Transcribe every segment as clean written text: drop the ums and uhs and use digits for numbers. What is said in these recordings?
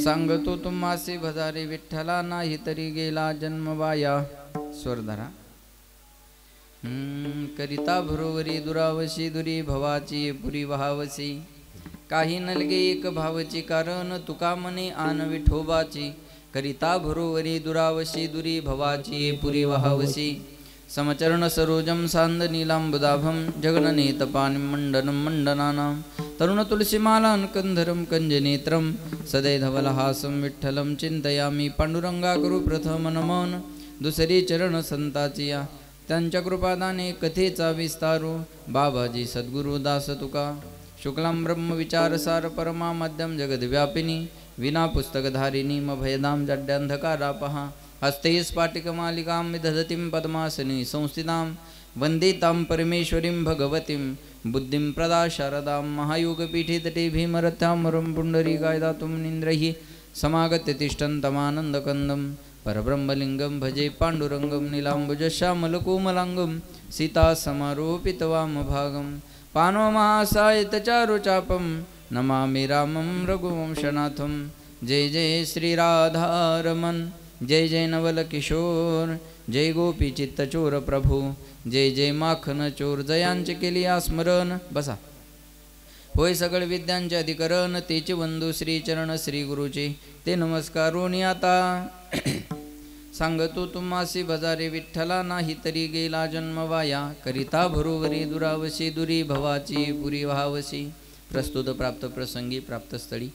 सांगतो तुम्हासी भजारे विठ्ठला नाही तरी गेला जन्म वाया. स्वर धरा. करिता भरोवरी दुरावशी दुरी भवाची पुरी वहावसी. काही नलगे एक भावची कारण तुका मने आन विठोबाची. करिता भरोवरी दुरावशी दुरी भवाची पुरी वहावसी. समचरण सरोजम सांद नीलांबुदाभम जगननेतपानि मंडनं मंडनानां. तरुण तुलसीमालां कंधरं कंजनेत्रं सदैधवलहासं विठ्ठलं चिंतयामि. पांडुरंगा करू प्रथम नमन दुसरी चरण संताची या. त्यांच्या कृपादाने कथेचा विस्तारू बाबाजी सद्गुरु दास तुका. शुक्लां ब्रह्म विचारसार परमा मध्यम जगद्व्यापिनी. विना पुस्तकधारिणी मभयदां जड्यांधकारापहा. हस्ते स्फाटिकमालिकां विदधतीं पद्मासनी संस्थितां. वन्दे तां परमेश्वरीं भगवतीं बुद्धिं प्रदा शारदां. महायोगपीठे तटे भीमरथ्यामरं पुण्डरीकाय दातुं निन्द्रैः समागत्य तिष्ठन्तमानन्दकन्दं. परब्रह्मलिङ्गं भजे पाण्डुरङ्गं नीलाम्बुजश्यामलकोमलाङ्गं. सीता समारोपितवामभागं पार्श्वमहासायतचारुचापं. नमामि रामं रघुवंशनाथं. जय जय श्रीराधारमण. जय जय नवल किशोर. जय गोपी चित्तचोर प्रभू. जय जय माखन चोर. जयांचे केली स्मरण. बसा. होय सगळ विद्यांचे अधिकरण तेचे वंदू श्रीचरण श्री गुरुचे. ते नमस्कारोनी आता सांगतो तुम्हासी भजारे विठ्ठला नाही तरी गेला जन्म वाया. करिता भरोवरी दुरावशी दुरी भवाची पुरी वहावसी. प्रस्तुत प्राप्त प्रसंगी प्राप्तस्थळी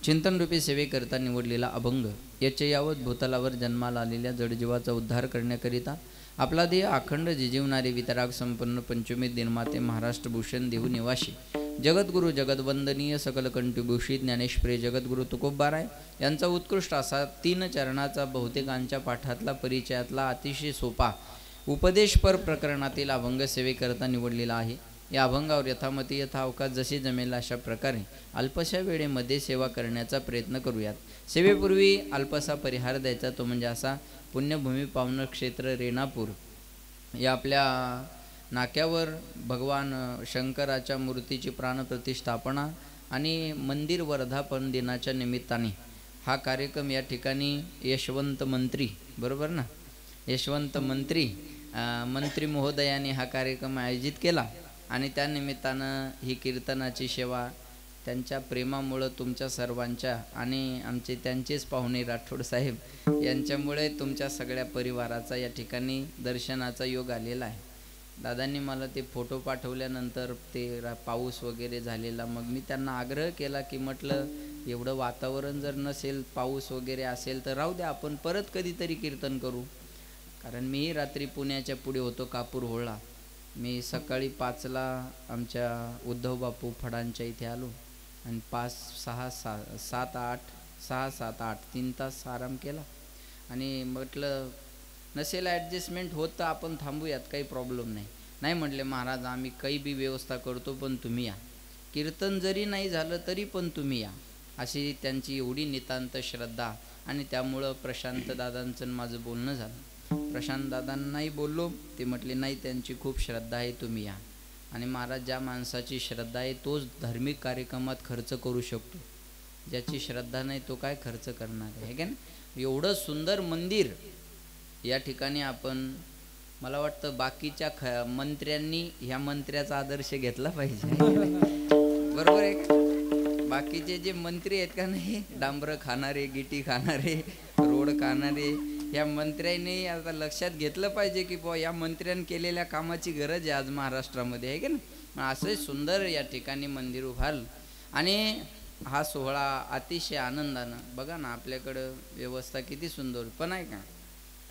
चिंतनरूपी सेवेकरता निवडलेला अभंग. याचे यावत भूतलावर जन्माला आलेल्या जडजीवाचा उद्धार करण्याकरिता आपला देह अखंड जिजीवणारे वितराग संपन्न पंचमी दिनमाते महाराष्ट्र भूषण देहू निवासी जगद्गुरु जगद्वंदनीय सकल कंठभूषी ज्ञानेश्वरी जगद्गुरु तुकोबाराय यांचा उत्कृष्ट असा 3 चरणाचा बहुतेकांच्या पाठातला परिचयातला अतिशय सोपा उपदेशपर प्रकरणातील अभंग सेवेकरता निवडलेला आहे. या अभंगावर यथामती यथावकाश जसे जमेल अशा प्रकारे अल्पशा वेळेमध्ये सेवा करण्याचा प्रयत्न करूयात. सेवेपूर्वी अल्पसा परिहार द्यायचा तो म्हणजे असा पुण्यभूमी पावन क्षेत्र रेणापूर या आपल्या नाक्यावर भगवान शंकराच्या मूर्तीची प्राणप्रतिष्ठापना आणि मंदिर वर्धापन दिनाच्या निमित्ताने हा कार्यक्रम या ठिकाणी यशवंत मंत्री बरोबर ना यशवंत मंत्री महोदयाने हा कार्यक्रम आयोजित केला आणि त्या निमित्तानं ही कीर्तनाची सेवा त्यांच्या प्रेमामुळे तुमच्या सर्वांच्या आणि आमचे त्यांचेच पाहुणे राठोड साहेब यांच्यामुळे तुमच्या सगळ्या परिवाराचा या ठिकाणी दर्शनाचा योग आलेला आहे. दादांनी मला ते फोटो पाठवल्यानंतर ते पाऊस वगैरे झालेला मग मी त्यांना आग्रह केला की म्हटलं एवढं वातावरण जर नसेल पाऊस वगैरे असेल तर राहू द्या आपण परत कधीतरी कीर्तन करू. कारण मीही रात्री पुण्याच्या पुढे होतो कापूर होळला. मी सकाळी 5ला आमच्या उद्धव बापू फडांच्या इथे आलो आणि 5, 6, 7, 8 3 तास आराम केला आणि म्हटलं नसेल ॲडजस्टमेंट होत तर आपण थांबूयात काही प्रॉब्लेम नाही म्हटले महाराज आम्ही काही बी व्यवस्था करतो पण तुम्ही या कीर्तन जरी नाही झालं तरी पण तुम्ही या अशी त्यांची एवढी नितांत श्रद्धा आणि त्यामुळं प्रशांत दादांचं माझं बोलणं झालं. प्रशांत दादांनाही बोललो ते म्हटले नाही त्यांची खूप श्रद्धा आहे तुम्ही या आणि महाराज ज्या माणसाची श्रद्धा आहे तोच धार्मिक कार्यक्रमात खर्च करू शकतो ज्याची श्रद्धा नाही तो काय खर्च करणार आहे का नाही. एवढं सुंदर मंदिर या ठिकाणी आपण मला वाटतं बाकीच्या मंत्र्यांनी ह्या मंत्र्याचा आदर्श घेतला पाहिजे बरोबर आहे. बाकीचे जे मंत्री आहेत का नाही डांबर खाणारे गिटी खाणारे रोड खाणारे या मंत्र्यांनी आता लक्षात घेतलं पाहिजे की बुवा या मंत्र्यांनी केलेल्या कामाची गरज आहे आज महाराष्ट्रामध्ये आहे की ना. असं सुंदर या ठिकाणी मंदिर उभारलं आणि हा सोहळा अतिशय आनंदानं बघा ना आपल्याकडं व्यवस्था किती सुंदर पण आहे का.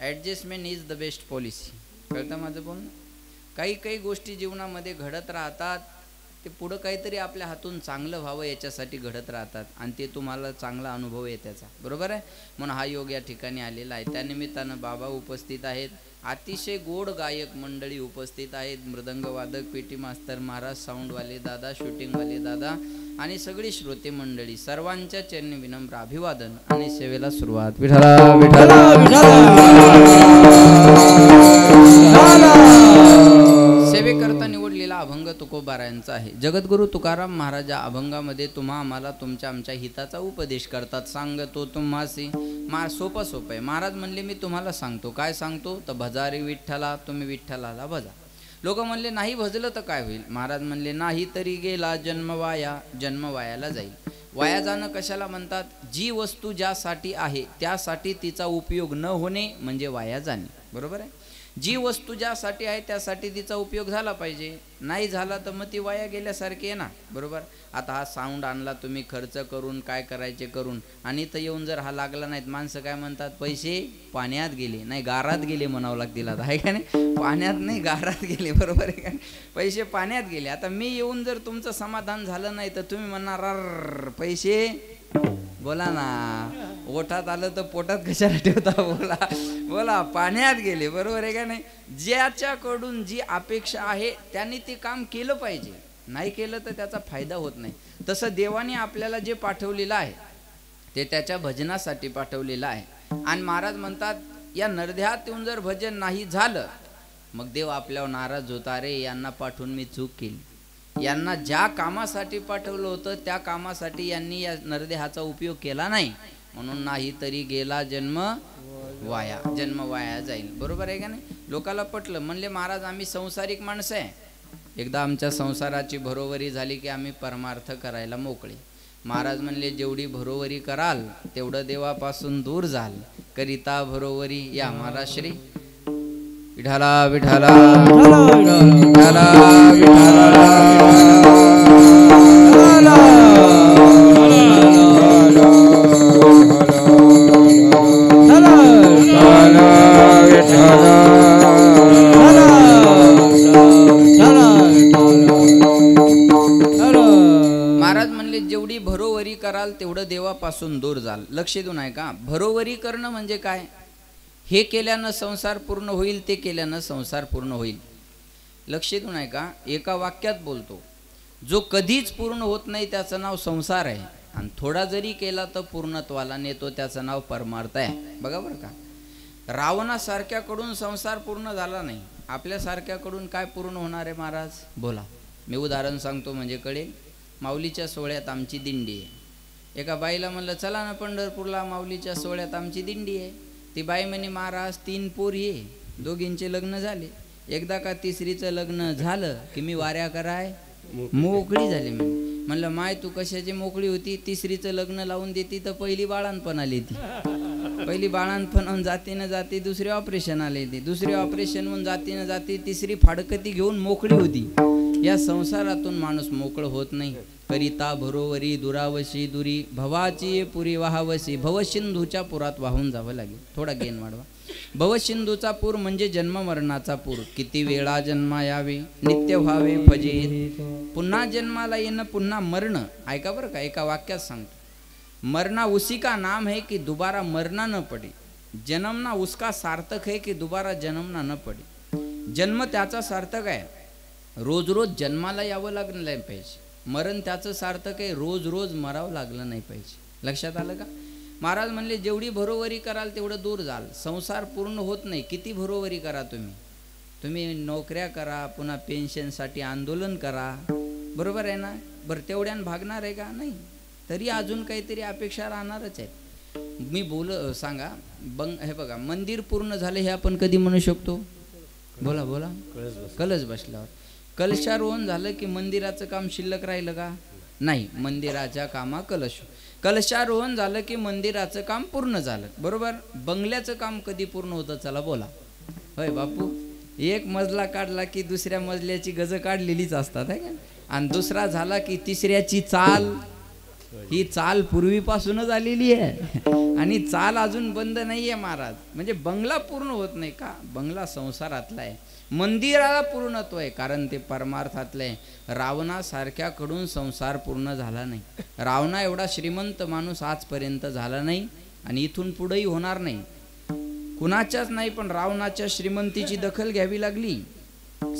Adjustment is the best policy कळतं माझं बोलणं. काही गोष्टी जीवनामध्ये घडत राहतात ते पुढं काहीतरी आपल्या हातून चांगलं व्हावं याच्यासाठी घडत राहतात आणि ते तुम्हाला चांगला अनुभव आहे त्याचा बरोबर आहे. म्हणून हा योग या ठिकाणी आलेला आहे. त्यानिमित्तानं बाबा उपस्थित आहेत. अतिशय गोड गायक मंडळी उपस्थित आहेत. मृदंग वादक पेटी मास्तर महाराज साऊंडवाले दादा शूटिंगवाले दादा आणि सगळी श्रोते मंडळी सर्वांच्या चरणी विनम्र अभिवादन आणि सेवेला सुरुवात. विठ्ठला विठ्ठला तुकोबारायांचा आहे. जगद्गुरु तुकाराम महाराज अभंगामध्ये तुम्हा आम्हाला तुमच्या आमच्या हिताचा उपदेश करतात. सांगतो तुम्हासी सोपं सोपं आहे. महाराज म्हणले मी तुम्हाला सांगतो. काय सांगतो तर भजा रे विठ्ठला, तुम्ही विठ्ठलाला भजा. लोक म्हणले नाही भजलं तर काय होईल. महाराज म्हणले नाही तरी गेला जन्म वाया, जन्म वायाला जाईल. वाया जाणं कशाला म्हणतात, जी वस्तू ज्यासाठी आहे त्यासाठी तिचा उपयोग न होणे म्हणजे वाया जाणे. बरोबर आहे. जी वस्तू ज्यासाठी आहे त्यासाठी तिचा उपयोग झाला पाहिजे, नाही झाला तर मग ती वाया गेल्यासारखी आहे ना. बरोबर. आता हा साऊंड आणला तुम्ही खर्च करून, काय करायचे करून, आणि इथं येऊन जर हा लागला नाहीत, माणसं काय म्हणतात, पैसे पाण्यात गेले, नाही गारात गेले म्हणावं लागतील. आता आहे का नाही, पाण्यात नाही गारात गेले. बरोबर आहे का, पैसे पाण्यात गेले. आता मी येऊन जर तुमचं समाधान झालं नाही तर तुम्ही म्हणणार अर पैसे, बोला ना, ओठात आलं तर पोटात कशाला ठेवता, बोला बोला, पाण्यात गेले. बरोबर आहे का नाही. ज्याच्याकडून जी अपेक्षा आहे त्यांनी ते काम केलं पाहिजे, नाही केलं तर त्याचा फायदा होत नाही. तसं देवाने आपल्याला जे पाठवलेलं आहे ते त्याच्या भजनासाठी पाठवलेलं आहे. आणि महाराज म्हणतात या नरध्यात येऊन जर भजन नाही झालं मग देव आपल्यावर नाराज होता. रे यांना पाठवून मी चूक केली, यांना ज्या कामासाठी पाठवलं होतं त्या कामासाठी यांनी या नरदेहाचा उपयोग केला नाही, म्हणून नाही तरी गेला जन्म वाया, जन्म वाया जाईल. बरोबर आहे का नाही. लोकाला पटलं. म्हणले महाराज आम्ही संसारिक माणसं आहे, एकदा आमच्या संसाराची भरोवरी झाली की आम्ही परमार्थ करायला मोकळे. महाराज म्हणले जेवढी भरोवरी कराल तेवढं देवापासून दूर जाल. करिता भरोवरी या महाराज श्री विठाला विठाला विठाला महाराज म्हणले जेवढी भरोवरी कराल तेवढं देवापासून दूर जाल. लक्ष देऊन आहे का. भरोवरी करणं म्हणजे काय, हे केल्यानं संसार पूर्ण होईल, ते केल्यानं संसार पूर्ण होईल. लक्ष देऊन आहे का. एका वाक्यात बोलतो, जो कधीच पूर्ण होत नाही त्याचं नाव संसार आहे, आणि थोडा जरी केला तर पूर्णत्वाला नेतो त्याचं नाव परमार्थ आहे. बघा बरं का. रावणासारख्याकडून संसार पूर्ण झाला नाही, आपल्यासारख्याकडून काय पूर्ण होणार आहे महाराज, बोला. मी उदाहरण सांगतो म्हणजे कळेल. माऊलीच्या सोहळ्यात आमची दिंडी आहे. एका बाईला म्हणलं चला ना पंढरपूरला, माऊलीच्या सोहळ्यात आमची दिंडी आहे. ती बाई म्हणे महाराज 3 पोरी आहे, दोघींचे लग्न झाले, एकदा का तिसरीचं लग्न झालं की मी वाऱ्या कराय मोकळी झाली. म्हणलं माय तू कशाची मोकळी होती, तिसरीचं लग्न लावून देती तर पहिली बाळांपण आली ती, पहिली बाळांपण जाती न जाती दुसरे ऑपरेशन आले ती, दुसरे ऑपरेशन होऊन जाती न जाती तिसरी फाडकती घेऊन मोकळी होती. या संसारातून माणूस मोकळं होत नाही. करिता भरोवरी दुरावशी दुरी भवाची पुरी वाहावशी. भवसिंधूच्या पुरात वाहून जावं लागेल. थोडा गेन वाढवा. भवसिंधूचा पूर म्हणजे जन्म मरणाचा पूर. किती वेळा जन्मा यावे नित्य व्हावे फजित. पुन्हा जन्माला येणं पुन्हा मरणं. ऐका बरं का, एका वाक्यात सांगतो. मरना उसी का नाम है कि दोबारा मरना न पडे, जन्मना उसका सार्थक है कि दोबारा जन्मना न पडे. जन्म त्याचा सार्थक आहे, रोज रोज जन्माला यावं लागलं नाही पाहिजे. मरण त्याचं सार्थक आहे, रोज रोज मरावं लागलं नाही पाहिजे. लक्षात आलं का. महाराज म्हणले जेवढी भरोवरी कराल तेवढं दूर जाल. संसार पूर्ण होत नाही, किती भरोवरी करा तुम्ही नोकऱ्या करा, पुन्हा पेन्शनसाठी आंदोलन करा, बरोबर आहे ना. बरं तेवढ्यानं भागणार आहे का, नाही. तरी अजून काहीतरी अपेक्षा राहणारच आहेत. मी सांगा हे बघा, मंदिर पूर्ण झाले हे आपण कधी म्हणू शकतो, बोला बोला. कलश बसल्यावर. कलशारोहण झालं की मंदिराचं काम शिल्लक राहिलं का, नाही. मंदिराच्या कामा कलशारोहण झालं की मंदिराचं काम पूर्ण झालं, बरोबर. बंगल्याचं काम कधी पूर्ण होतं, चला बोला. होय बापू. एक मजला काढला की दुसऱ्या मजल्याची गज काढलेलीच असतात आहे का. आणि दुसरा झाला की तिसऱ्याची चाल, ही चाल पूर्वीपासूनच आलेली आहे आणि चाल अजून बंद नाही आहे महाराज. म्हणजे बंगला पूर्ण होत नाही का, बंगला संसारातला आहे. मंदिराला पूर्णत्व आहे कारण ते परमार्थातलं आहे. रावणासारख्याकडून संसार पूर्ण झाला नाही. रावणा एवढा श्रीमंत माणूस आजपर्यंत झाला नाही आणि इथून पुढेही होणार नाही. कुणाच्याच नाही, पण रावणाच्या श्रीमंतीची दखल घ्यावी लागली,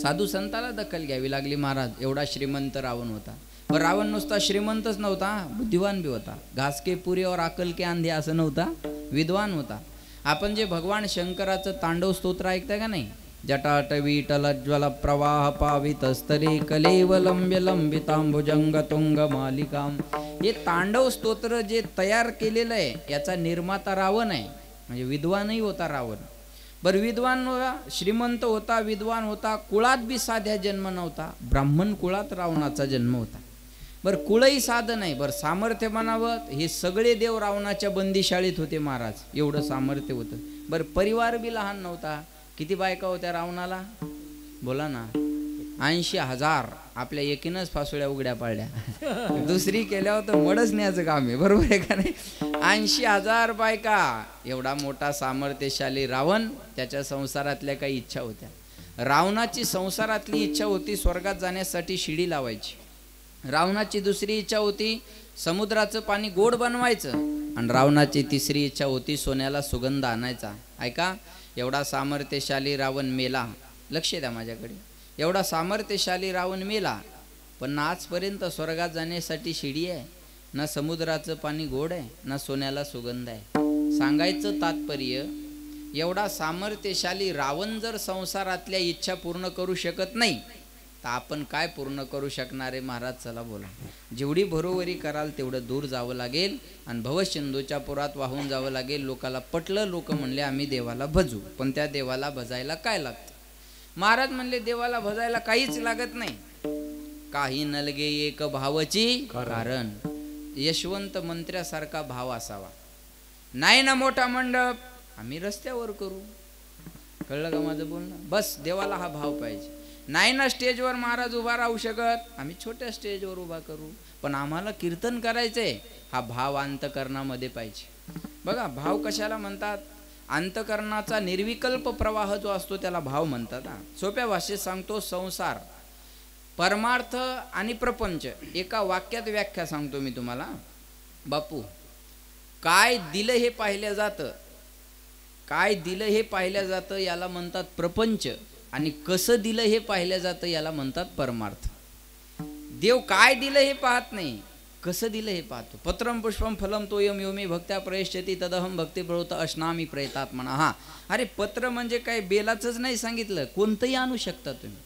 साधू संताला दखल घ्यावी लागली महाराज. एवढा श्रीमंत रावण होता. पण रावण नुसता श्रीमंतच नव्हता, बुद्धिवान बी होता. घास के पुरे और अकल के आंधे असं नव्हता, विद्वान होता. आपण जे भगवान शंकराचं तांडव स्तोत्र ऐकताय का नाही, जटाटवीटलज्ज्वल प्रवाह पावितस्तरे कलेवलंब्य लंबितांबुजंग तुंग मालिकाम. हे तांडव स्तोत्र जे तयार केलेलं आहे याचा निर्माता रावण आहे, म्हणजे विद्वानही होता रावण. बरं विद्वान होता, श्रीमंत होता, विद्वान होता, कुळात बी साध्या जन्म नव्हता, ब्राह्मण कुळात रावणाचा जन्म होता. बरं कुळही साधं नाही, बरं सामर्थ्य म्हणावं, हे सगळे देव रावणाच्या बंदीशाळेत होते महाराज, एवढं सामर्थ्य होतं. बरं परिवार बी लहान नव्हता. किती बायका होत्या रावणाला? बोला ना, 80,000. आपल्या एकीनच फासोळ्या उघड्या पाडल्या, दुसरी केल्यावर तर मडच न्यायचं काम आहे, बरोबर आहे का नाही? 80,000 बायका. एवढा मोठा सामर्थ्यशाली रावण, त्याच्या संसारातल्या काही इच्छा होत्या. रावणाची संसारातली इच्छा होती स्वर्गात जाण्यासाठी शिडी लावायची. रावणाची दुसरी इच्छा होती समुद्राचं पाणी गोड बनवायचं. आणि रावणाची तिसरी इच्छा होती सोन्याला सुगंध आणायचा. ऐका, एवढा सामर्थ्यशाली रावण मेला. लक्ष द्या माझ्याकडे. एवढा सामर्थ्यशाली रावण मेला, पण आजपर्यंत स्वर्गात जाण्यासाठी शिडी आहे ना, समुद्राचं पाणी गोड आहे ना, सोन्याला सुगंध आहे. सांगायचं तात्पर्य, एवढा सामर्थ्यशाली रावण जर संसारातल्या इच्छा पूर्ण करू शकत नाही तर आपण काय पूर्ण करू शकणार आहे महाराज? चला बोला. जेवढी भरोवरी कराल तेवढं दूर जावं लागेल आणि भवसिंधूच्या पुरात वाहून जावं लागेल. लोकाला पटलं, लोक म्हणले आम्ही देवाला भजू. पण त्या देवाला भजायला काय लागतं? महाराज म्हणले देवाला भजायला काहीच लागत नाही. काही नलगे एक भावची कारण. यशवंत मंत्र्यासारखा भाव असावा. नाही ना मोठा मंडप, आम्ही रस्त्यावर करू. कळलं का माझं बोलणं? बस देवाला हा भाव पाहिजे. नाही ना स्टेजवर महाराज उभा राहू शकत, आम्ही छोट्या स्टेजवर उभा करू, पण आम्हाला कीर्तन करायचंय. हा भाव अंतकरणामध्ये पाहिजे. बघा भाव कशाला म्हणतात? अंतकरणाचा निर्विकल्प प्रवाह जो असतो त्याला भाव म्हणतात. सोप्या भाषेत सांगतो, संसार, परमार्थ आणि प्रपंच. एका वाक्यात व्याख्या सांगतो मी तुम्हाला. बापू, काय दिलं हे पाहिलं जातं, काय दिलं हे पाहिलं जातं याला म्हणतात प्रपंच, आणि कसं दिलं हे पाहिलं जातं याला म्हणतात परमार्थ. देव काय दिलं हे पाहत नाही, कसं दिलं हे पाहतो. पत्रम पुष्पम फलम तोयम योमी भक्त्या प्रयश्यती तदहम भक्ती प्रवृत्त अश्नामी प्रयतात म्हणा. हा, अरे पत्र म्हणजे काय बेलाचंच नाही सांगितलं, कोणतंही आणू शकता तुम्ही.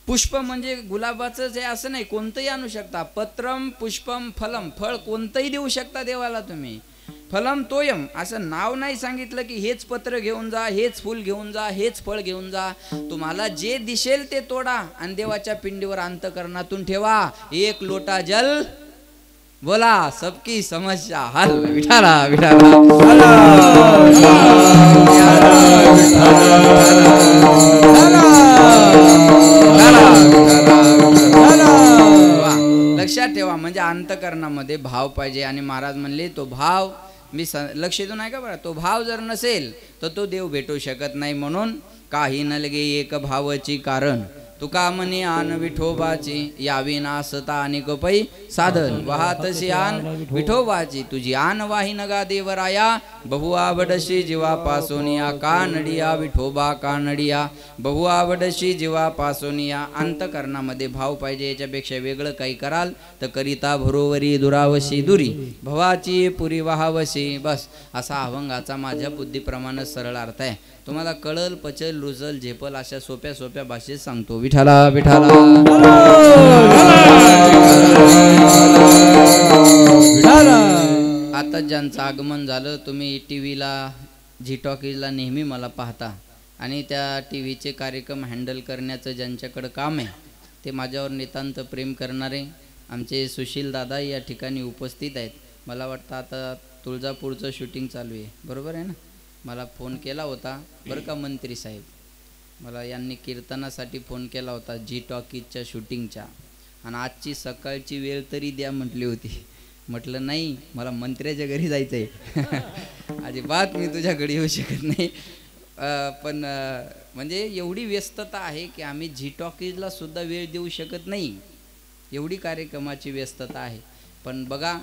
पुष्प म्हणजे गुलाबाचंच आहे असं नाही, कोणतंही आणू शकता. पत्रम पुष्पम फलम, फळ कोणतंही देऊ शकता देवाला तुम्ही. फलम तोयम असं नाव नाही सांगितलं की हेच पत्र घेऊन जा, हेच फूल घेऊन जा, हेच फळ घेऊन जा. तुम्हाला जे दिसेल ते तोडा आणि देवाच्या पिंडीवर अंतकरणातून ठेवा. एक लोटा जल, बोला सबकी समस्या हल. विठाला विठाला लक्षात ठेवा. म्हणजे अंतकरणामध्ये भाव पाहिजे. आणि महाराज म्हणले तो भाव मी लक्ष देऊ नाही का बरं, तो भाव जर नसेल तर तो देव भेटू शकत नाही. म्हणून काही नलगे एक भावाची कारण. तुका म्हणे आन विठोबाची, यावी नासता आणि कपई साधन. वाहतशी आन विठोबाची, तुझी आन वाही नगा देवराया. बहु आवडशी जीवा पासोनिया, कानडिया विठोबा कानडिया. बहु आवडशी जीवा पासोनिया. अंतकरणामध्ये भाव पाहिजे. याच्यापेक्षा वेगळं काही कराल तर करिता भरोवरी दुरावशी दुरी भवाची पुरी वाहावशी. बस असा अभंगाचा माझ्या बुद्धीप्रमाणे सरळ अर्थ आहे. तुम्हाला कळल, पचल, रुजल, झेपल अशा सोप्या सोप्या भाषेत सांगतो. विठाला विठाला. आता ज्यांचं आगमन झालं, तुम्ही टी व्हीला, झी टॉकीजला नेहमी मला पाहता आणि त्या टी व्हीचे कार्यक्रम हँडल करण्याचं ज्यांच्याकडं काम आहे ते माझ्यावर नितांत प्रेम करणारे आमचे सुशील दादा या ठिकाणी उपस्थित आहेत. मला वाटतं आता तुळजापूरचं शूटिंग चालू आहे, बरोबर आहे ना? मला फोन केला होता बरं का मंत्री साहेब, मला यांनी कीर्तनासाठी फोन केला होता जी टॉकीजच्या शूटिंगच्या, आणि आजची सकाळची वेळ तरी द्या म्हटली होती. म्हटलं नाही, मला मंत्र्याच्या घरी जायचं आहे. अजिबात मी तुझ्या घरी येऊ शकत नाही. पण म्हणजे एवढी व्यस्तता आहे की आम्ही झी टॉकीजला सुद्धा वेळ देऊ शकत नाही, एवढी कार्यक्रमाची व्यस्तता आहे. पण बघा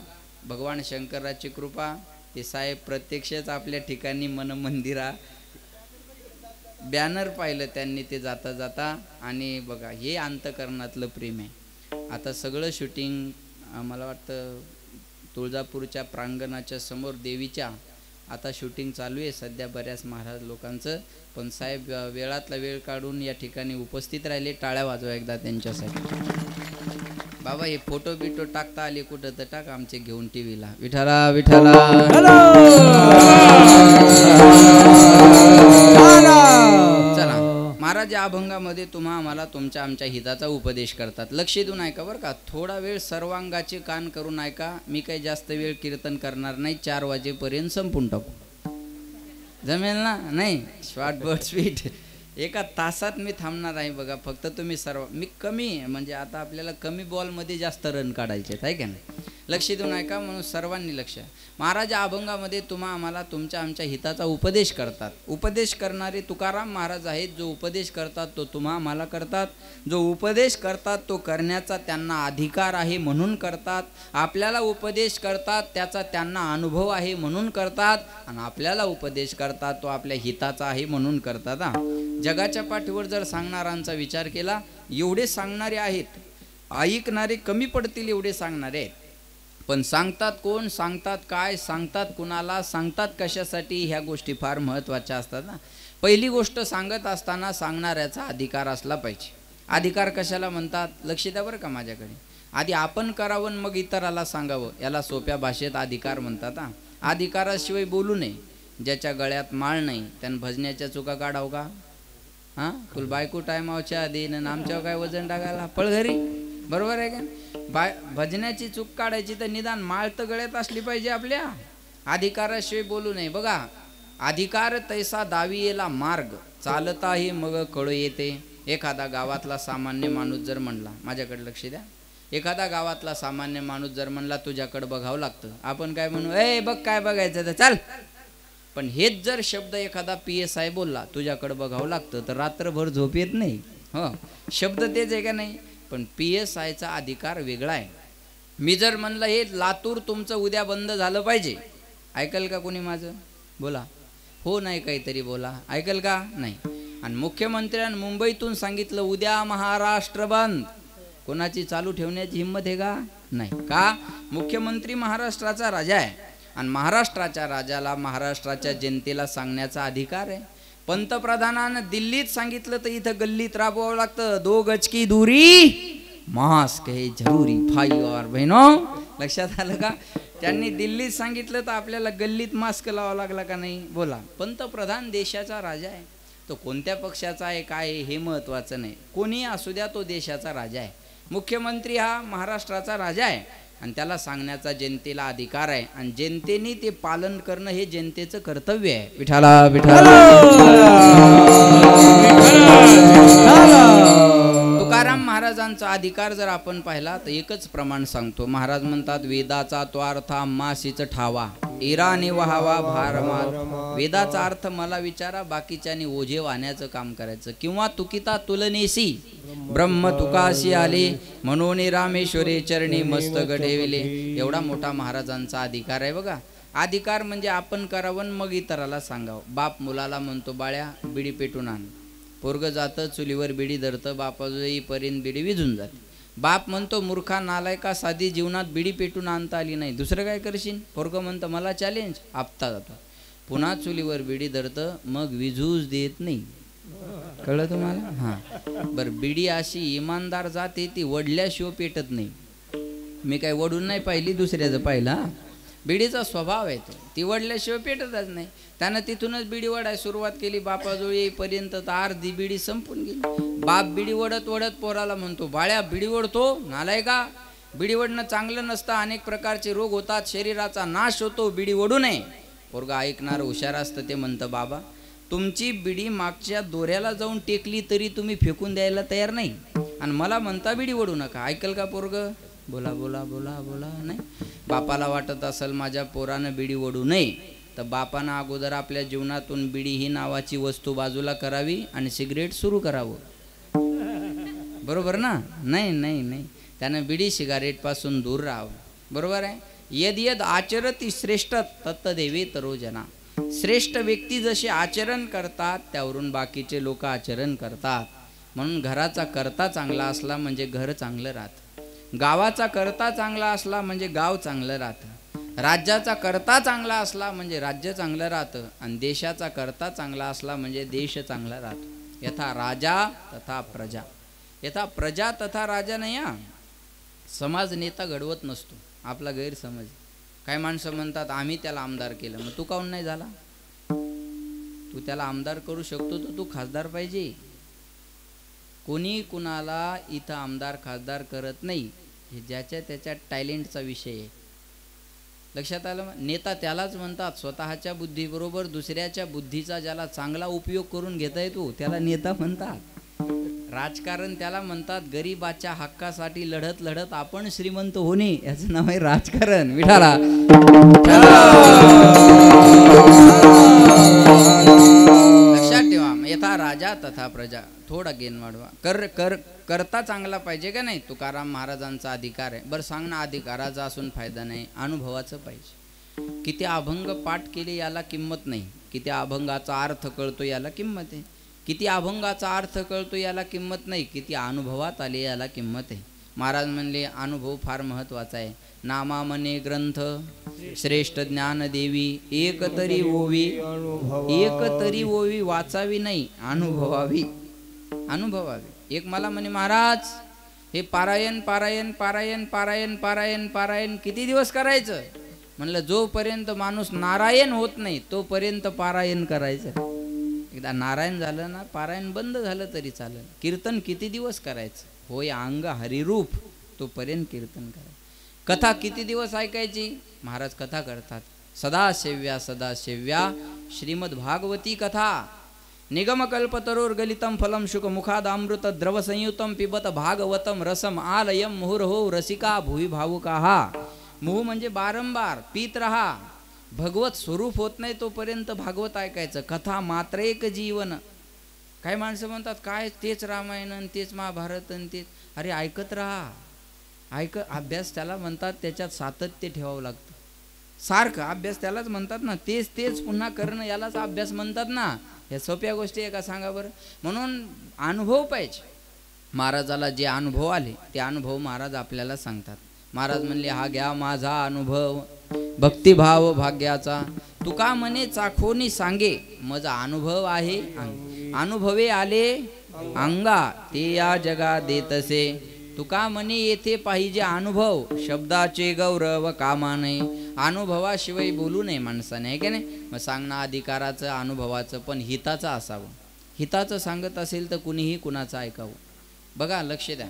भगवान शंकराची कृपा, ते साहेब प्रत्यक्षच आपल्या ठिकाणी मन मंदिरा बॅनर पाहिलं त्यांनी ते जाता जाता. आणि बघा हे अंतकरणातलं प्रेम आहे. आता सगळं शूटिंग मला वाटतं तुळजापूरच्या प्रांगणाच्या समोर देवीच्या आता शूटिंग चालू आहे सध्या बऱ्याच महाराज लोकांचं, पण साहेब वेळातला वेळ काढून या ठिकाणी उपस्थित राहिले. टाळ्या वाजवा एकदा त्यांच्यासाठी. बाबा हे फोटो बिटो टाकता आले कुठं तर टाक आमचे घेऊन टीव्हीला. विठाला विठाला. चला महाराज या अभंगामध्ये तुम्हा आम्हाला तुमच्या आमच्या हिताचा उपदेश करतात. लक्ष देऊन ऐका बरं का. थोडा वेळ सर्वांगाचे कान करून ऐका. मी काही जास्त वेळ कीर्तन करणार नाही. 4 वाजेपर्यंत संपून टाकू. जमेल ना? नाही शॉर्ट बट स्वीट. 1 तासात मी थांबणार आहे बघा. फक्त तुम्ही सर्व मी कमी म्हणजे आता आपल्याला कमी बॉलमध्ये जास्त रन काढायचे आहेत आहे का नाही. लक्ष देऊन ऐका म्हणून सर्वांनी लक्ष. महाराज या अभंगामध्ये तुम्हा आम्हाला तुमच्या आमच्या हिताचा उपदेश करतात. उपदेश करणारे तुकाराम महाराज आहेत. जो उपदेश करतात तो तुम्हा आम्हाला करतात. जो उपदेश करतात तो करण्याचा त्यांना अधिकार आहे म्हणून करतात. आपल्याला उपदेश करतात त्याचा त्यांना अनुभव आहे म्हणून करतात. आणि आपल्याला उपदेश करतात तो आपल्या हिताचा आहे म्हणून करतात. जगाच्या पाठीवर जर सांगणाऱ्यांचा विचार केला एवढे सांगणारे आहेत, ऐकणारे कमी पडतील एवढे सांगणारे आहेत. पण सांगतात कोण, सांगतात काय, सांगतात कुणाला, सांगतात कशासाठी, ह्या गोष्टी फार महत्त्वाच्या असतात ना. पहिली गोष्ट सांगत असताना सांगणाऱ्याचा अधिकार असला पाहिजे. अधिकार कशाला म्हणतात लक्ष द्या बरं का माझ्याकडे. आधी आपण करावं मग इतराला सांगावं याला सोप्या भाषेत अधिकार म्हणतात. अधिकाराशिवाय बोलू नये. ज्याच्या गळ्यात माळ नाही त्यानं भजण्याच्या चुका काढाव का? हां तुला बायको टायमावच्या आधी न आमच्यावर काय वजन टाकायला पळ घरी. बरोबर आहे का? भजण्याची चूक काढायची तर निदान माळ तर गळ्यात असली पाहिजे आपल्या. अधिकाराशिवाय बोलू नये. बघा अधिकार तैसा दावी येला मार्ग चालताही मग कळ येते. एखादा गावातला सामान्य माणूस जर म्हणला, माझ्याकडे लक्ष द्या, एखादा गावातला सामान्य माणूस जर म्हणला तुझ्याकडे बघावं लागतं, आपण काय म्हणू, ए बघ काय बघायचं तर चाल. पण हेच जर शब्द एखादा PSI बोलला तुझ्याकडे बघावं लागतं तर रात्रभर झोप येत नाही. हो शब्द तेच आहे का नाही. पण PSIचा अधिकार वेगळा आहे. मी जर म्हणलं हे लातूर तुमचं उद्या बंद झालं पाहिजे, ऐकल का कोणी माझं? बोला हो नाही काहीतरी बोला. ऐकल का? नाही. आणि मुख्यमंत्र्यांनी मुंबईतून सांगितलं उद्या महाराष्ट्र बंद, कोणाची चालू ठेवण्याची हिंमत आहे का? नाही. का? मुख्यमंत्री महाराष्ट्राचा राजा आहे आणि महाराष्ट्राच्या राजाला महाराष्ट्राच्या जनतेला सांगण्याचा अधिकार आहे. पंतप्रधानानं दिल्लीत सांगितलं तर इथं गल्लीत राबवावं लागतं. 2 गज की दूरी मास्क है जरूरी भाई और बहनों. लक्षात आलं का? त्यांनी दिल्लीत सांगितलं तर आपल्याला गल्लीत मास्क लावावा लागला का नाही? बोला. पंतप्रधान देशाचा राजा आहे. तो कोणत्या पक्षाचा आहे काय हे महत्त्वाचं नाही. कोणी असू द्या तो देशाचा राजा आहे. मुख्यमंत्री हा महाराष्ट्राचा राजा आहे आणि त्याला सांगण्याचा जनतेला अधिकार आहे आणि जनतेने ते पालन करणं हे जनतेचं कर्तव्य आहे. विठाला विठाला. तुकाराम महाराजांचा अधिकार जर आपण पाहिला तर एकच प्रमाण सांगतो. महाराज म्हणतात वेदाचा तो अर्थ आम्हासीच ठावा इराणी वहावा भारमात. वेदाचा अर्थ मला विचारा, बाकीच्यानी ओझे वाहण्याचं काम करायचं. किंवा तुकिता तुलनेसी ब्रह्म तुकाशी आले म्हणून रामेश्वरी चरणी मस्तक ठेविले. एवढा मोठा महाराजांचा अधिकार आहे बघा. अधिकार म्हणजे आपण करावं मग इतराला सांगावं. बाप मुलाला म्हणतो बाळ्या बिडी पेटून आण. पोरग जातं चुलीवर बिडी धरतं, बापाजोईपर्यंत बिडी विझून जाते. बाप म्हणतो मूर्खा नालायका साधी जीवनात बिडी पेटून आणता आली नाही, दुसरं काय करशील? पोरग म्हणतं मला चॅलेंज. आपता जातो. पुन्हा चुलीवर बिडी धरतं मग विझूच देत नाही. कळलं तुम्हाला? हां बरं. बिडी अशी इमानदार जाते ती वडल्याशिवाय पेटत नाही. मी काय वडून नाही पाहिली, दुसऱ्याचं पाहिला. बिडीचा स्वभाव आहे तो, ती वडल्याशिवाय पेटतच नाही. त्यानं तिथूनच बिडी वडाय सुरुवात केली. बापाजवळ येईपर्यंत तर अर्धी बिडी संपून गेली. बाप बिडी वडत वडत पोराला म्हणतो बाळ्या बिडी वडतो नालाय का? बिडी वडणं चांगलं नसतं, अनेक प्रकारचे रोग होतात, शरीराचा नाश होतो, बिडी वडू नये. पोरगा ऐकणार हुशार असतं. ते म्हणतं बाबा तुमची बिडी मागच्या दोऱ्याला जाऊन टेकली तरी तुम्ही फेकून द्यायला तयार नाही आणि मला म्हणता बिडी वडू नका. ऐकल का पोरग? बोला बोला बोला बोला. नाही. बापाला वाटत असेल माझ्या पोरानं बिडी वडू नये तर बापानं अगोदर आपल्या जीवनातून बिडी ही नावाची वस्तू बाजूला करावी आणि सिगरेट सुरू करावं. बरोबर ना? नाही नाही नाही. त्यानं बिडी सिगारेटपासून दूर राहावं. बरोबर आहे. यद यद आचरती श्रेष्ठ तत्तदेवे तरो जना. श्रेष्ठ व्यक्ती जसे आचरण करतात त्यावरून बाकीचे लोक आचरण करतात. म्हणून घराचा करता चांगला असला म्हणजे घर चांगलं राहतं. गावाचा करता चांगला असला म्हणजे गाव चांगलं राहतं. राज्याचा करता चांगला असला म्हणजे राज्य चांगलं राहतं, आणि देशाचा करता चांगला असला म्हणजे देश चांगला राहतो. यथा राजा तथा प्रजा. यथा प्रजा तथा राजा नाही. समाज नेता घडवत नसतो, आपला गैरसमज. काही माणसं म्हणतात आम्ही त्याला आमदार केलं, मग तू काहून नाही झाला? तू त्याला आमदार करू शकतो तर तू खासदार पाहिजे. कोणी कुणाला इथं आमदार खासदार करत नाही, हे ज्याच्या त्याच्या टॅलेंटचा विषय आहे. लक्षात आलं? नेता त्यालाच म्हणतात स्वतःच्या बुद्धीबरोबर दुसऱ्याच्या बुद्धीचा ज्याला चांगला उपयोग करून घेता येतो त्याला नेता म्हणतात. राजकारण त्याला म्हणतात गरिबाच्या हक्कासाठी लढत लढत आपण श्रीमंत होणे, याचं नाव आहे राजकारण. विठाला लक्षात ठेवा. यथा राजा तथा प्रजा. थोडा गेन वाढवा. करता चांगला पाहिजे का नाही? तुकाराम महाराजांचा अधिकार आहे. बरं सांग ना, अधिकाराचा असून फायदा नाही, अनुभवाचं पाहिजे. किती अभंग पाठ केले याला किंमत नाही, किती अभंगाचा अर्थ कळतो याला किंमत आहे. किती अभंगाचा अर्थ कळतो याला किंमत नाही, किती अनुभवात आले याला किंमत आहे. महाराज म्हणले अनुभव फार महत्त्वाचा आहे. नामा मने ग्रंथ श्रेष्ठ ज्ञान देवी, एक तरी ओवी, एक तरी ओवी वाचावी नाही, अनुभवावी. अनुभवावी. एक मला म्हणे महाराज हे पारायण पारायण पारायण पारायण पारायण पारायण किती दिवस करायचं? म्हणलं जोपर्यंत माणूस नारायण होत नाही तोपर्यंत पारायण करायचं. एकदा नारायण झालं ना, पारायण बंद झालं तरी चालेल. कीर्तन किती दिवस करायचं? होय अंग हरिरूप, तोपर्यंत कीर्तन करायचं. कथा किती दिवस ऐकायची? महाराज कथा करतात. सदा सेव्या श्रीमद भागवती कथा. निगमकल्पतरोर गलितम फलम शुक मुखादामृत द्रव संयुतम पिबत भागवतम रसम आलयम मुहुर्हो रसिका भुवी भावुकाहा. मुह म्हणजे बारंबार पीत रहा. भगवत स्वरूप होत नाही तोपर्यंत भागवत ऐकायचं. कथा मात्र एक जीवन. काही माणसं म्हणतात काय तेच रामायण तेच महाभारत तेच. अरे ऐकत राहा. अभ्यास त्याला म्हणतात, त्याच्यात सातत्य ठेवावं लागतं. सारखं अभ्यास त्यालाच म्हणतात ना. तेच पुन्हा करणं यालाच अभ्यास म्हणतात ना. ह्या सोप्या गोष्टी आहे का सांगा बरं? म्हणून अनुभव पाहिजे. महाराजाला जे अनुभव आले ते अनुभव महाराज आपल्याला सांगतात. महाराज म्हणले हा घ्या माझा अनुभव भक्तिभाव भाग्याचा. तुका म्हणे चाखोनी सांगे माझा अनुभव आहे. अनुभवे आले अंगा ते या जगा देतसे. तुका म्हणे येथे पाहिजे अनुभव, शब्दाचे गौरव कामा नाही. अनुभवाशिवाय बोलू नये माणसाने, आहे का नाही? मग सांगणं अधिकाराचं अनुभवाचं पण हिताचं असावं. हिताचं सांगत असेल तर कुणीही कुणाचं ऐकावं. बघा लक्ष द्या.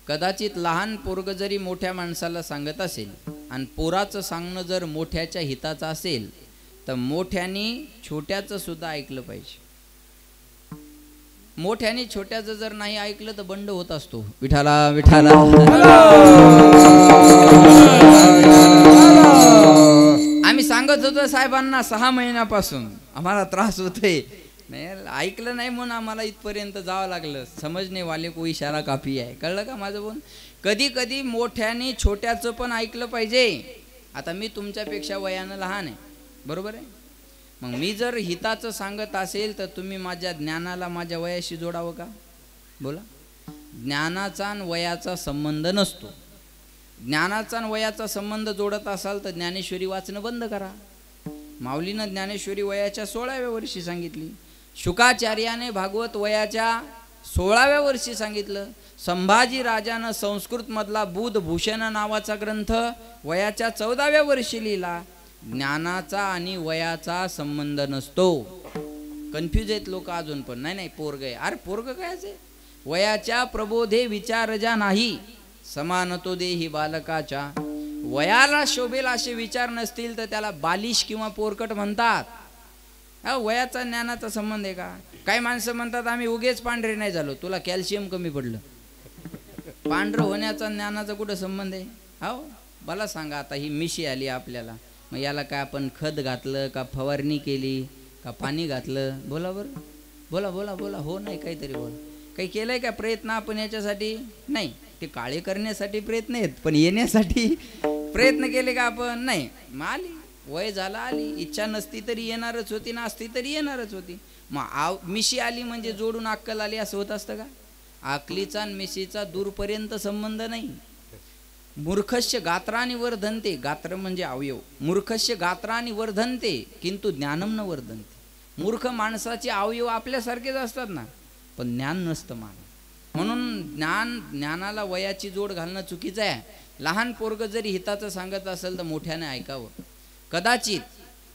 कदाचित लहान पोरग जरी मोठ्या माणसाला सांगत असेल आणि पोराचं सांगणं जर मोठ्याच्या हिताचं असेल तर मोठ्याने छोट्याचं सुद्धा ऐकलं पाहिजे. मोठ्याने छोट्याचं जर नाही ऐकलं तर बंड होत असतो. विठाला विठाला. आम्ही सांगत होतो साहेबांना 6 महिन्यापासून आम्हाला त्रास होतोय. नाही ऐकलं नाही म्हणून आम्हाला इथपर्यंत जावं लागलं. समजणे वाले को इशारा काफी आहे. कळलं का माझं बोल? कधी कधी मोठ्याने छोट्याचं पण ऐकलं पाहिजे. आता मी तुमच्यापेक्षा वयानं लहान आहे, बरोबर आहे? मग मी जर हिताचं सांगत असेल तर तुम्ही माझ्या ज्ञानाला माझ्या वयाशी जोडावं का? बोला. ज्ञानाचा आणि वयाचा संबंध नसतो. ज्ञानाचा आणि वयाचा संबंध जोडत असाल तर ज्ञानेश्वरी वाचणं बंद करा. माऊलीनं ज्ञानेश्वरी वयाच्या 16व्या वर्षी सांगितली. शुकाचार्याने भागवत वयाच्या 16व्या वर्षी सांगितलं. संभाजी राजानं संस्कृतमधला बुधभूषण नावाचा ग्रंथ वयाच्या 14व्या वर्षी लिहिला. ज्ञानाचा आणि वयाचा संबंध नसतो. कन्फ्यूज आहेत लोक अजून पण. नाही पोरग आहे. अरे पोरग कायच आहे? वयाच्या प्रबोधे विचारजा नाही, समानतो देही बालकाच्या. वयाला शोभेल असे विचार नसतील तर त्याला बालिश किंवा पोरकट म्हणतात. वयाचा ज्ञानाचा संबंध आहे का? काही माणसं म्हणतात आम्ही उगेच पांढरे नाही झालो, तुला कॅल्शियम कमी पडलं. पांढरं होण्याचा ज्ञानाचा कुठं संबंध आहे? हो मला सांगा. आता ही मिशी आली आपल्याला, मग याला काय आपण खत घातलं का, फवारणी केली का, पाणी घातलं? बोला बरं. बोला बोला बोला. हो नाही काहीतरी बोल. काही केलंय का प्रयत्न आपण याच्यासाठी? नाही. ते काळे करण्यासाठी प्रयत्न आहेत पण येण्यासाठी प्रयत्न केले का आपण? नाही. मग आली, वय झाला आली. इच्छा नसती तरी येणारच होती, नसती तरी येणारच होती. मग मिशी आली म्हणजे जोडून अक्कल आली असं होत असतं का? अकलीचा आणि मिशीचा दूरपर्यंत संबंध नाही. मूर्खस्य गात्रानि वर्धन्ते, गात्र म्हणजे अवयव, मूर्खस्य गात्रानि वर्धन्ते किंतु ज्ञानम न वर्धन्ते. मूर्ख माणसाचे अवयव आपल्यासारखेच असतात ना, पण ज्ञान नसतं माणूस. म्हणून ज्ञानाला वयाची जोड घालणं चुकीचं आहे. लहान पोरग जरी हिताचं सांगत असेल तर मोठ्याने ऐकावं. कदाचित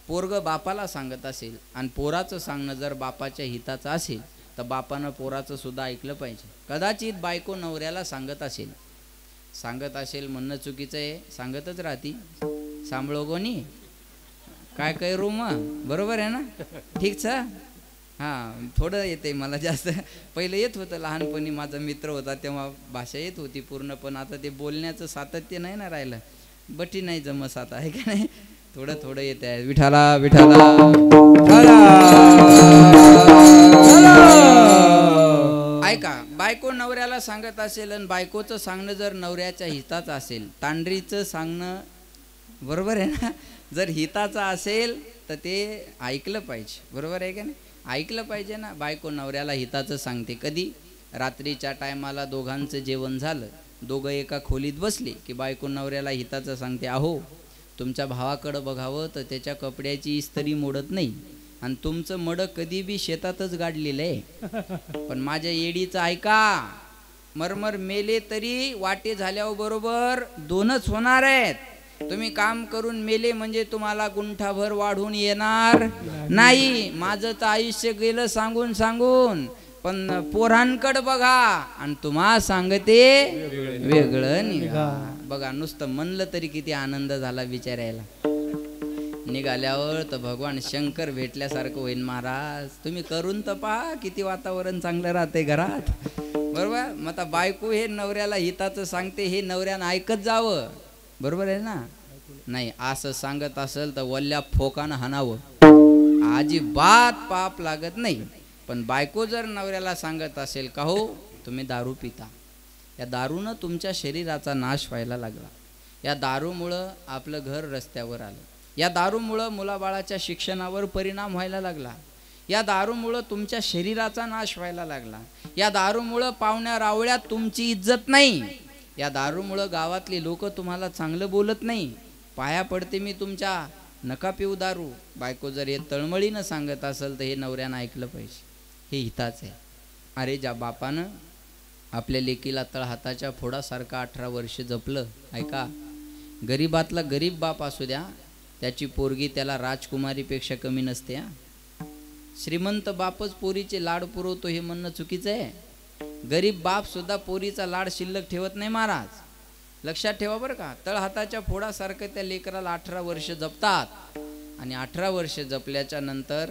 पोरग बापाला सांगत असेल आणि पोराचं सांगणं जर बापाच्या हिताचं असेल तर बापानं पोराचं सुद्धा ऐकलं पाहिजे. कदाचित बायको नवऱ्याला सांगत असेल म्हणणं चुकीचं आहे, सांगतच राहती सांभाळो कोणी काय काय रूम, बरोबर आहे ना, ठीक छ. हां, थोडं येते मला, जास्त पहिलं येत होतं लहानपणी, माझा मित्र होता तेव्हा भाषा येत होती पूर्ण, पण आता ते बोलण्याचं सातत्य नाही ना राहिलं, बटी नाही जमस आता, आहे का नाही, थोडं थोडं येत आहे. विठाला विठाला ऐका, बायको नवऱ्याला सांगत असेल आणि बायकोचं सांगणं जर नवऱ्याच्या हिताचं असेल, तांडरीचं सांगणं बरोबर आहे ना, जर हिताचं असेल तर ते ऐकलं पाहिजे, बरोबर आहे का नाही, ऐकलं पाहिजे ना. बायको नवऱ्याला हिताचं सांगते कधी, रात्रीच्या टायमाला दोघांचं जेवण झालं, दोघं एका खोलीत बसले की बायको नवऱ्याला हिताचं सांगते, अहो तुमच्या भावाकडं बघावं तर त्याच्या कपड्याची इस्त्री मोडत नाही आणि तुमचं मड कधी बी शेतातच गाडलेलं आहे, पण माझ्या येडीचं ऐका, मरमर मेले तरी वाटे झाल्यावर बरोबर दोनच होणार आहेत. तुम्ही काम करून मेले म्हणजे तुम्हाला गुंठाभर वाढून येणार नाही. माझं तर आयुष्य गेलं सांगून सांगून, पण पोरांकडे बघा आणि तुम्हा सांगते वेगळं निघा. बघा, नुसतं म्हणलं तरी किती आनंद झाला विचारायला. निघाल्यावर तर भगवान शंकर भेटल्यासारखं होईन. महाराज तुम्ही करून तर पहा, किती वातावरण चांगलं राहते घरात, बरोबर. मग आता बायको हे नवऱ्याला हिताचं सांगते, हे नवऱ्यानं ऐकत जावं, बरोबर आहे ना. नाही, असं सांगत असेल तर वल्ल्या फोकानं हाणावं, अजिबात पाप लागत नाही. पण बायको जर नवऱ्याला सांगत असेल का हो तुम्ही दारू पिता, या दारूनं तुमच्या शरीराचा नाश व्हायला लागला, या दारूमुळं आपलं घर रस्त्यावर आलं, या दारूमुळं मुलाबाळाच्या शिक्षणावर परिणाम व्हायला लागला, या दारूमुळं तुमच्या शरीराचा नाश व्हायला लागला, या दारूमुळं पाहुण्या रावळ्यात तुमची इज्जत नाही, या दारूमुळं गावातली लोक तुम्हाला चांगलं बोलत नाही, पाया पडते मी तुमच्या, नका पिऊ दारू. बायको जर हे तळमळीनं सांगत असेल तर हे नवऱ्यानं ऐकलं पाहिजे, हे हिताच आहे. अरे ज्या बापानं आपल्या लेकीला तळहाताच्या फोडासारखा 18 वर्ष जपलं, ऐका, गरीबातला गरीब बाप असू द्या, त्याची पोरगी त्याला राजकुमारीपेक्षा कमी नसते. श्रीमंत बापच पोरीचे लाड पुरवतो हे म्हणणं चुकीचं आहे. गरीब बाप सुद्धा पोरीचा लाड शिल्लक ठेवत नाही महाराज, लक्षात ठेवा बरं का. तळहाताच्या फोडासारखं त्या लेकराला 18 वर्ष जपतात आणि 18 वर्ष जपल्याच्या नंतर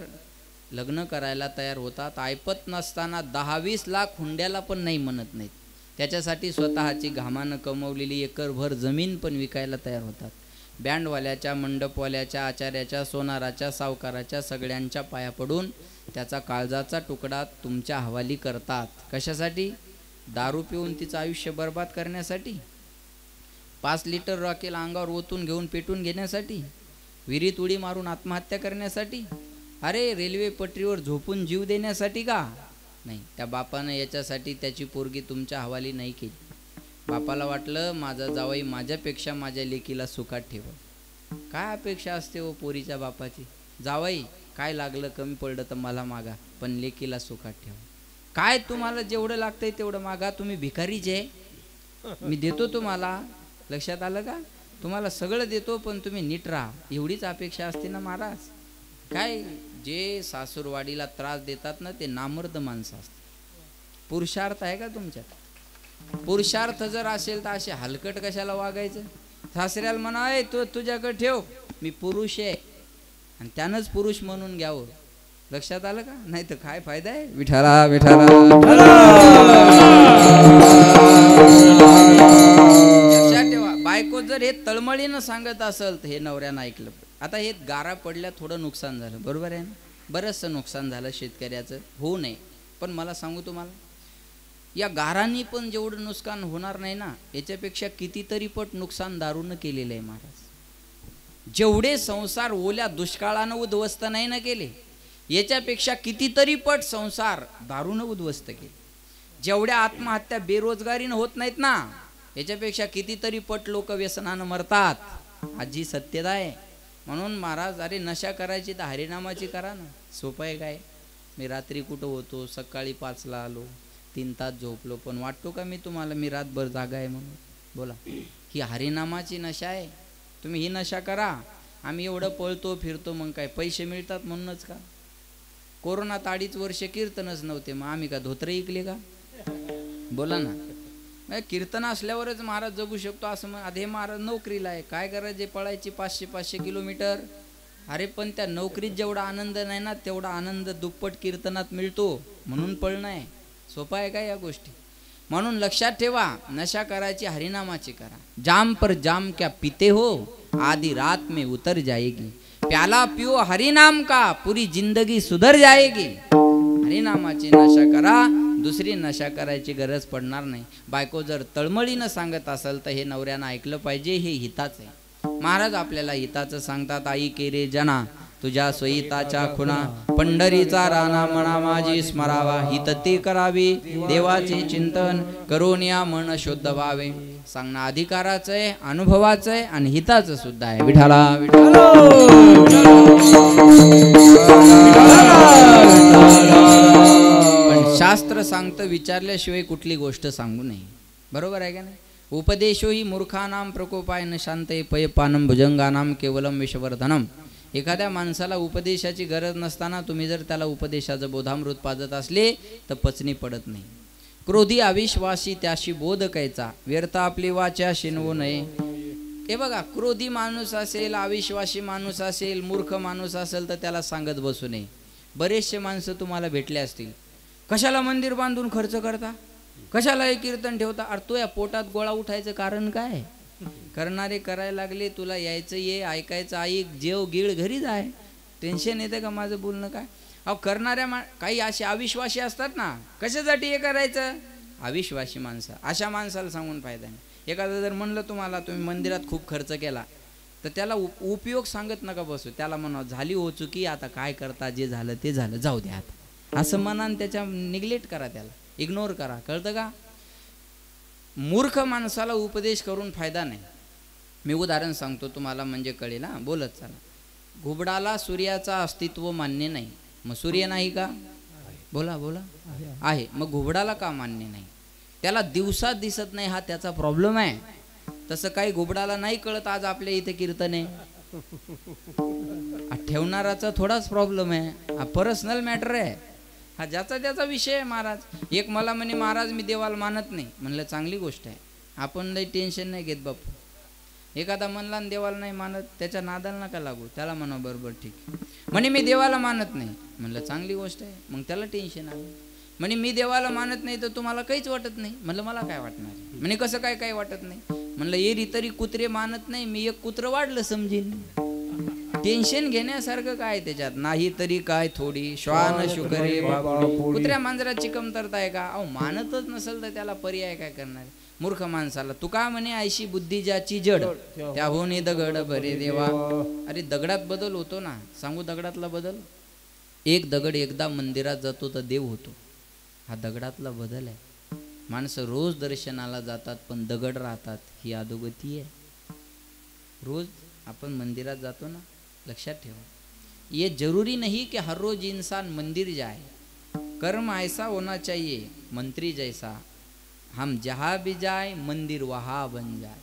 लग्न करायला तयार होतात. ऐपत नसताना 10-20 लाख हुंड्याला पण नाही म्हणत नाहीत, त्याच्यासाठी स्वतःची घामानं कमवलेली एकरभर जमीन पण विकायला तयार होतात. बँडवाल्याच्या, मंडपवाल्याच्या, आचार्याच्या, सोनाराच्या, सावकाराच्या सगळ्यांच्या पाया पडून त्याचा काळजाचा तुकडा तुमच्या हवाली करतात. कशासाठी? दारू पिऊन तिचं आयुष्य बर्बाद करण्यासाठी, 5 लिटर रॉकेल अंगावर ओतून घेऊन पेटून घेण्यासाठी, विहिरीत उडी मारून आत्महत्या करण्यासाठी, अरे रेल्वे पटरीवर झोपून जीव देण्यासाठी का? नाही. त्या बापानं याच्यासाठी त्याची पोरगी तुमच्या हवाली नाही केली. बापाला वाटलं माझा जावई माझ्यापेक्षा माझ्या लेकीला सुखात ठेव. काय अपेक्षा असते हो पोरीच्या बापाची? जावई काय लागलं कमी पडलं तर मला मागा, पण लेकीला सुखात ठेवा. काय तुम्हाला जेवढं लागतंय तेवढं मागा, तुम्ही भिकारीच आहे, मी देतो तुम्हाला. लक्षात आलं का? तुम्हाला सगळं देतो पण तुम्ही नीट राहा, एवढीच अपेक्षा असते ना महाराज. काय जे सासूरवाडीला त्रास देतात ना ते नामर्द माणसं असतात. पुरुषार्थ आहे का तुमच्यात? पुरुषार्थ जर असेल तर असे हलकट कशाला वागायचं? सासऱ्याला म्हणा तो तुझ्याकडे ठेव, मी पुरुष आहे, आणि त्यानंच पुरुष म्हणून घ्यावं. लक्षात आलं का? नाही तर काय फायदा आहे? विठाला विठाला लक्षात ठेवा. बायको जर हे तळमळीनं सांगत असेल तर हे नवऱ्यानं ऐकलं. आता हे गारा पडल्या, थोडं नुकसान झालं, बरोबर आहे ना, बरंचसं नुकसान झालं शेतकऱ्याचं, होऊ नये. पण मला सांगू तुम्हाला, या गारांनी पण जेवढं नुकसान होणार नाही ना, याच्यापेक्षा कितीतरी पट नुकसान दारूनं केलेलं आहे महाराज. जेवढे संसार ओल्या दुष्काळानं उद्ध्वस्त नाही ना केले, याच्यापेक्षा कितीतरी पट संसार दारूनं उद्ध्वस्त केले. जेवढ्या आत्महत्या बेरोजगारीनं होत नाहीत ना, याच्यापेक्षा कितीतरी पट लोक व्यसनानं मरतात, आजी सत्यता आहे. म्हणून महाराज, अरे नशा करायची तर हरिनामाची करा ना, सोपं आहे काय. मी रात्री कुठं होतो, सकाळी 5ला आलो, 3 तास झोपलो, पण वाटतो का मी तुम्हाला मी रातभर जागा आहे म्हणून? बोला. ही हरिनामाची नशा आहे. तुम्ही ही नशा करा. आम्ही एवढं पळतो फिरतो, मग काय पैसे मिळतात म्हणूनच का? कोरोनात 2.5 वर्ष कीर्तनच नव्हते, मग आम्ही का धोत्र ऐकले का? बोला ना. कीर्तन असल्यावरच महाराज जगू शकतो असं मग हे महाराज नोकरीला आहे, काय करायचे, पळायची 500-500 किलोमीटर. अरे पण त्या नोकरीत जेवढा आनंद नाही ना, तेवढा आनंद दुप्पट कीर्तनात मिळतो, म्हणून पळणं आहे. सोपं आहे का या गोष्टी? म्हणून लक्षात ठेवा, नशा करायची हरिनामाची करा. जाम पर जाम क्या पीते हो, आधी रात में उतर जाएगी. प्याला पिओ हरिनाम का, पूरी जिंदगी सुधर जाएगी. हरिनामाची नशा करा, दुसरी नशा करायची गरज पडणार नाही. बायको जर तळमळीनं सांगत असेल तर हे नवऱ्यानं ऐकलं पाहिजे, हे हिताचं आहे. महाराज आपल्याला हिताचं सांगतात, आई केरे जना तुझ्या स्वहिताच्या खुणा, पंढरीचा राणा म्हणा माझी स्मरावा. हित ते करावे देवाचे चिंतन, करून या मन शुद्ध व्हावे. सांगणं अधिकाराचं आहे, अनुभवाचं आहे आणि हिताचं सुद्धा आहे. विठाला विठाला पण शास्त्र सांगतं विचारल्याशिवाय कुठली गोष्ट सांगू नये. बरोबर आहे का नाही? उपदेशो ही मूर्खानाम प्रकोपाय न शांते पयपानम भुजंगानाम केवलम विषवर्धनम. एखाद्या माणसाला उपदेशाची गरज नसताना तुम्ही जर त्याला उपदेशाचं बोधामृत पाजत असले तर पचनी पडत नाही. क्रोधी अविश्वासी त्याशी बोध कैचा, व्यर्थ आपली वाचा शिनवू नये. हे बघा, क्रोधी माणूस असेल, अविश्वासी माणूस असेल, मूर्ख माणूस असेल तर त्याला सांगत बसू नये. बरेचसे माणसं तुम्हाला भेटले असतील, कशाला मंदिर बांधून खर्च करता, कशाला हे कीर्तन ठेवता. अरे तो या पोटात गोळा उठायचं कारण काय? करणारे करायला लागले, तुला यायचं ये, ऐकायचं ऐक, जेव गिळ घरी जाय. टेन्शन येतं का माझं बोलणं काय? अहो करणाऱ्या काही असे अविश्वासी असतात ना, कशासाठी हे करायचं? अविश्वासी माणसं, अशा माणसाला सांगून फायदा नाही. एखादं जर म्हणलं तुम्हाला तुम्ही मंदिरात खूप खर्च केला तर त्याला उपयोग सांगत नका बसू. त्याला म्हणा झाली हो चुकी, आता काय करता, जे झालं ते झालं, जाऊ द्या आता, असं मनान त्याच्या निग्लेक्ट करा, त्याला इग्नोर करा. कळतं का? मूर्ख माणसाला उपदेश करून फायदा नाही. मी उदाहरण सांगतो तुम्हाला म्हणजे कळेल हा, बोलत चला. घुबडाला सूर्याचा अस्तित्व मान्य नाही, मग सूर्य नाही का? बोला बोला. आहे, मग घुबडाला का मान्य नाही? त्याला दिवसात दिसत नाही, हा त्याचा प्रॉब्लेम आहे. तसं काही घुबडाला नाही कळत आज आपल्या इथे कीर्तन आहे, ठेवणाराचा थोडाच प्रॉब्लेम आहे, हा पर्सनल मॅटर आहे, हा ज्याचा त्याचा विषय आहे. महाराज एक मला म्हणे, महाराज मी देवाला मानत नाही. म्हणलं चांगली गोष्ट आहे, आपण लई टेन्शन नाही घेत बापू. एखादा म्हणला देवाला नाही मानत, त्याच्या नादाला नका लागू, त्याला म्हणा बरोबर ठीक. म्हणे मी देवाला मानत नाही. म्हणलं चांगली गोष्ट आहे, मग त्याला टेन्शन आलं. म्हणे मी देवाला मानत नाही तर तुम्हाला काहीच वाटत नाही. म्हणलं मला काय वाटणार? म्हणे कसं काय काही वाटत नाही? म्हणलं एरी तरी कुत्रे मानत नाही, मी एक कुत्र वाढलं समजेन. टेन्शन घेण्यासारखं काय त्याच्यात? नाही तरी काय थोडी श्वान शुकरे बाबा, कुत्र्या मांजराची कमतरता आहे का? अहो मानतच नसेल तर त्याला पर्याय काय करणार? मूर्ख माणसाला तुका म्हणे ऐशी बुद्धी ज्याची जड, त्याहून दगड बरे देवा. अरे दगडात बदल होतो ना, सांगू दगडातला बदल. एक दगड एकदा मंदिरात जातो तर देव होतो, हा दगडातला बदल आहे. माणसं रोज दर्शनाला जातात पण दगड राहतात, ही अधोगती आहे. रोज आपण मंदिरात जातो ना, लक्षात ठेवा, ये जरूरी नहीं कि हर रोज इंसान मंदिर जाए. कर्म ऐसा होना चाहिए मंत्री जैसा, हम जहाँ भी जाए मंदिर वहाँ बन जाए.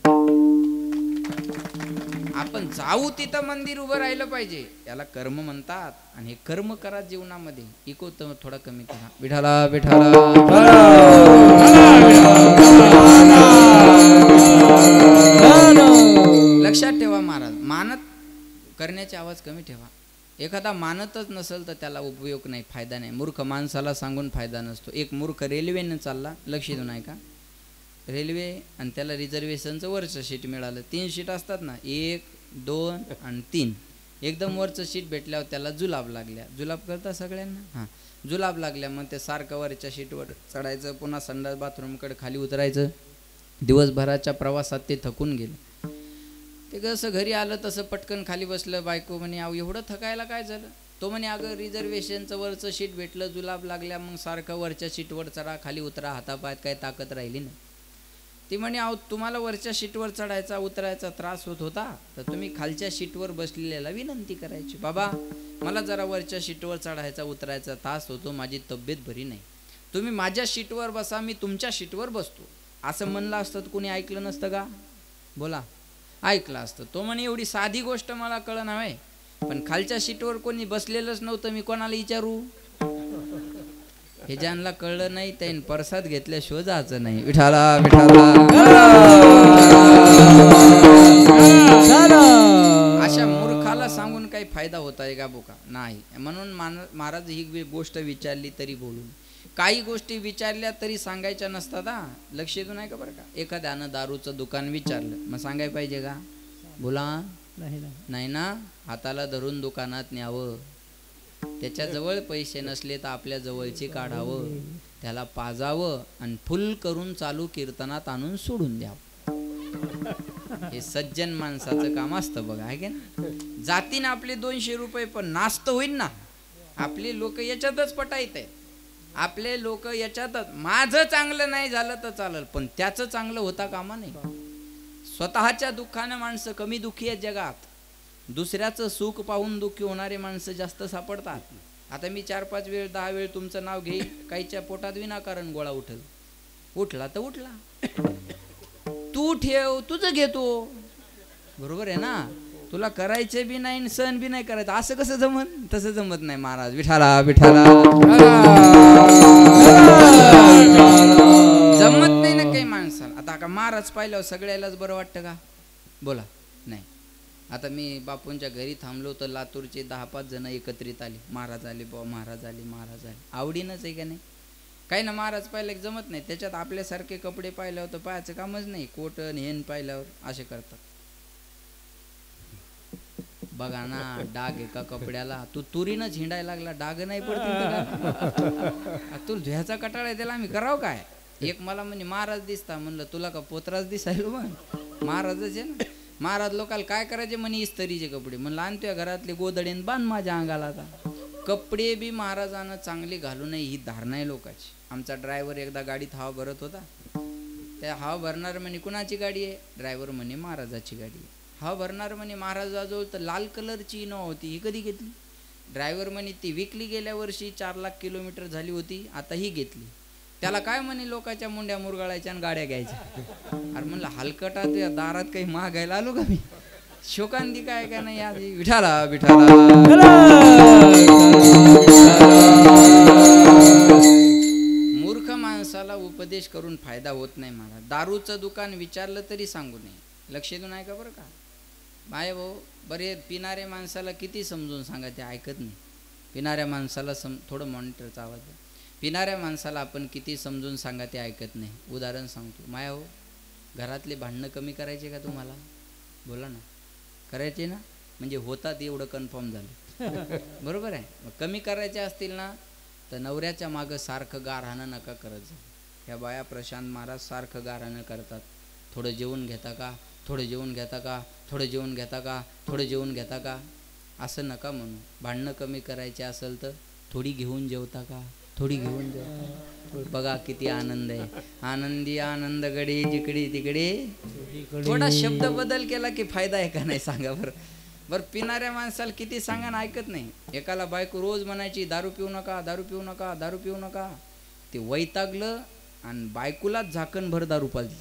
आपण जाऊ तिथं मंदिर उभं राहिलं पाहिजे, याला कर्म म्हणतात. आणि हे कर्म करा जीवनामध्ये. इको तर थोडा कमी करा. विठाला विठाला लक्षात ठेवा. महाराज मानत करण्याचे आवाज कमी ठेवा. एखादा मानतच नसेल तर त्याला उपयोग नाही, फायदा नाही. मूर्ख माणसाला सांगून फायदा नसतो. एक मूर्ख रेल्वेनं चालला, लक्ष देऊ नाही का, रेल्वे, आणि त्याला रिझर्वेशनचं वरचं सीट मिळालं. 3 सीट असतात ना, 1, 2 आणि 3. एकदम वरचं सीट भेटल्यावर त्याला जुलाब लागल्या. जुलाब करता सगळ्यांना? हां, जुलाब लागल्या. मग ते सारखं वरच्या सीटवर चढायचं, पुन्हा संडास बाथरूमकडे खाली उतरायचं. दिवसभराच्या प्रवासात ते थकून गेलं. ते कसं घरी आलं तसं पटकन खाली बसलं. बायको म्हणे अहो एवढं थकायला काय झालं? तो म्हणे अगं रिझर्वेशनचं वरचं सीट भेटलं, जुलाब लागल्या, मग सारखं वरच्या सीटवर चढा खाली उतरा, हातापायात काय ताकद राहिली नाही. ती म्हणे अहो तुम्हाला वरच्या शीटवर चढायचा उतरायचा त्रास होत होता तर तुम्ही खालच्या शीटवर बसलेल्याला विनंती करायची, बाबा मला जरा वरच्या शीटवर चढायचा उतरायचा त्रास होतो, माझी तब्येत बरी नाही, तुम्ही माझ्या शीटवर बसा, मी तुमच्या शीटवर बसतो, असं म्हणलं असतं तर कोणी ऐकलं नसतं का? बोला, ऐकलं असतं. तो म्हणे एवढी साधी गोष्ट मला कळलं नाही, पण खालच्या शीटवर कोणी बसलेलंच नव्हतं, मी कोणाला विचारू? हे ज्यांना कळलं नाही त्याने प्रसाद घेतल्याशिवाय जायचं नाही. विठाला विठाला. अशा मूर्खाला सांगून काही फायदा होत आहे का बोका? नाही. म्हणून महाराज ही गोष्ट विचारली तरी बोलून, काही गोष्टी विचारल्या तरी सांगायच्या नसतात. हा लक्ष येतो नाही का बरं का? एखाद्यानं दारूचं दुकान विचारलं मग सांगाय पाहिजे का? बोला नाही ना. हाताला धरून दुकानात न्यावं, त्याच्याजवळ पैसे नसले तर आपल्या जवळची काढावं, त्याला पाजावं आणि फुल करून चालू कीर्तनात आणून सोडून द्यावं. हे सज्जन माणसाचं काम असतं बघा, आहे की ना? जातीनं आपले 200 रुपये पण नास्त होईल ना. आपले लोक याच्यातच पटायत आहेत, आपले लोक याच्यातच. माझं चांगलं नाही झालं तर चालेल पण त्याचं चांगलं होता कामा नाही. स्वतःच्या दुःखानं माणसं कमी दुःखी आहेत जगात, दुसऱ्याचं सुख पाहून दुःखी होणारे माणसं जास्त सापडतात. आता मी 4-5 वेळ 10 वेळ तुमचं नाव घेईल, काहीच्या पोटात विनाकारण गोळा उठल, उठला तर उठला, तू ठेव तुझं घेतो, बरोबर आहे ना? तुला करायचे बी नाही सण बी नाही करायचं, असं कसं जमत? तसं जमत नाही महाराज. विठाला विठाला. जमत नाही ना काही माणसाला. आता का महाराज पाहिल्यावर सगळ्यालाच बरं वाटतं का? बोला नाही. आता मी बापूंच्या घरी थांबलो तर लातूरचे 10-5 जण एकत्रित आले, महाराज आले बा, महाराज आले, महाराज आले. आवडीनच आहे का नाही? काही ना महाराज पाहिलं जमत नाही, त्याच्यात आपल्यासारखे कपडे पाहिल्यावर तर पाहायचं कामच नाही, कोटन हेन पाहिल्यावर असे करतात. बघा ना डाग एका कपड्याला, तू तुरीनच हिंडायला लागला, डाग नाही पडतील तुला धुयाचा कटाळा आहे, त्याला आम्ही करावं काय? एक मला म्हणजे महाराज दिसता, म्हणलं तुला का पोतराज दिसायलो? मग महाराजच आहे ना. महाराज लोकाला काय करायचे म्हणे? इस्त्रीचे कपडे. म्हणलं आणतोय घरातले गोदडेन बांध माझ्या अंगाला. आता कपडे बी महाराजांना चांगले घालू नये ही धारणा आहे लोकांची. आमचा ड्रायव्हर एकदा गाडीत हवा भरत होता, त्या हवा भरणार म्हणे कुणाची गाडी आहे? ड्रायव्हर म्हणे महाराजाची गाडी आहे. हवा भरणार म्हणे महाराजाजवळ तर लाल कलरची इनोवा होती, ही कधी घेतली? ड्रायव्हर म्हणे ती विकली गेल्या वर्षी 4 लाख किलोमीटर झाली होती, आता ही घेतली. त्याला काय म्हणे? लोकांच्या मुंड्या मुरगाळायच्या आणि गाड्या घ्यायच्या. अरे म्हणलं हलकटा तुझ्या दारात काही मागायला आलो का मी? शोकांती काय का नाही आधी. विठाला विठाला. मूर्ख माणसाला उपदेश करून फायदा होत नाही महाराज. दारूचं दुकान विचारलं तरी सांगू नये. लक्ष देऊ नाही का बरं का? माय भाऊ बरे पिणाऱ्या माणसाला किती समजून सांगा ते ऐकत नाही. पिणाऱ्या माणसाला थोडं मॉनिटरचा आवाज आहे. पिणाऱ्या माणसाला आपण किती समजून सांगा ते ऐकत नाही. उदाहरण सांगतो, माया हो घरातले भांडणं कमी करायचे का तुम्हाला? बोला ना. करायचे ना? म्हणजे होतात एवढं कन्फर्म झालं. बरोबर आहे. मग कमी करायचे असतील ना तर नवऱ्याच्या मागं सारखं गारहाणं नका करत जा. ह्या बाया प्रशांत महाराज सारखं गारहाणं करतात. थोडं जेवून घेता का? थोडं जेवून घेता का? थोडं जेवून घेता का? थोडं जेवून घेता का? असं नका म्हणू. भांडणं कमी करायचे असेल तर थोडी घेऊन जेवता का? थोडी घेऊन जेवता. बघा किती आनंद आहे. आनंदी आनंद गडे जिकडे तिकडे. थोडा शब्द बदल केला की फायदा आहे का नाही सांगा बरं. बरं पिणाऱ्या माणसाला किती सांगा ना ऐकत नाही. एकाला बायको रोज म्हणायची दारू पिऊ नका, दारू पिऊ नका, दारू पिऊ नका. ते वैतागलं आणि बायकोलाच झाकण भर दारू पाजली.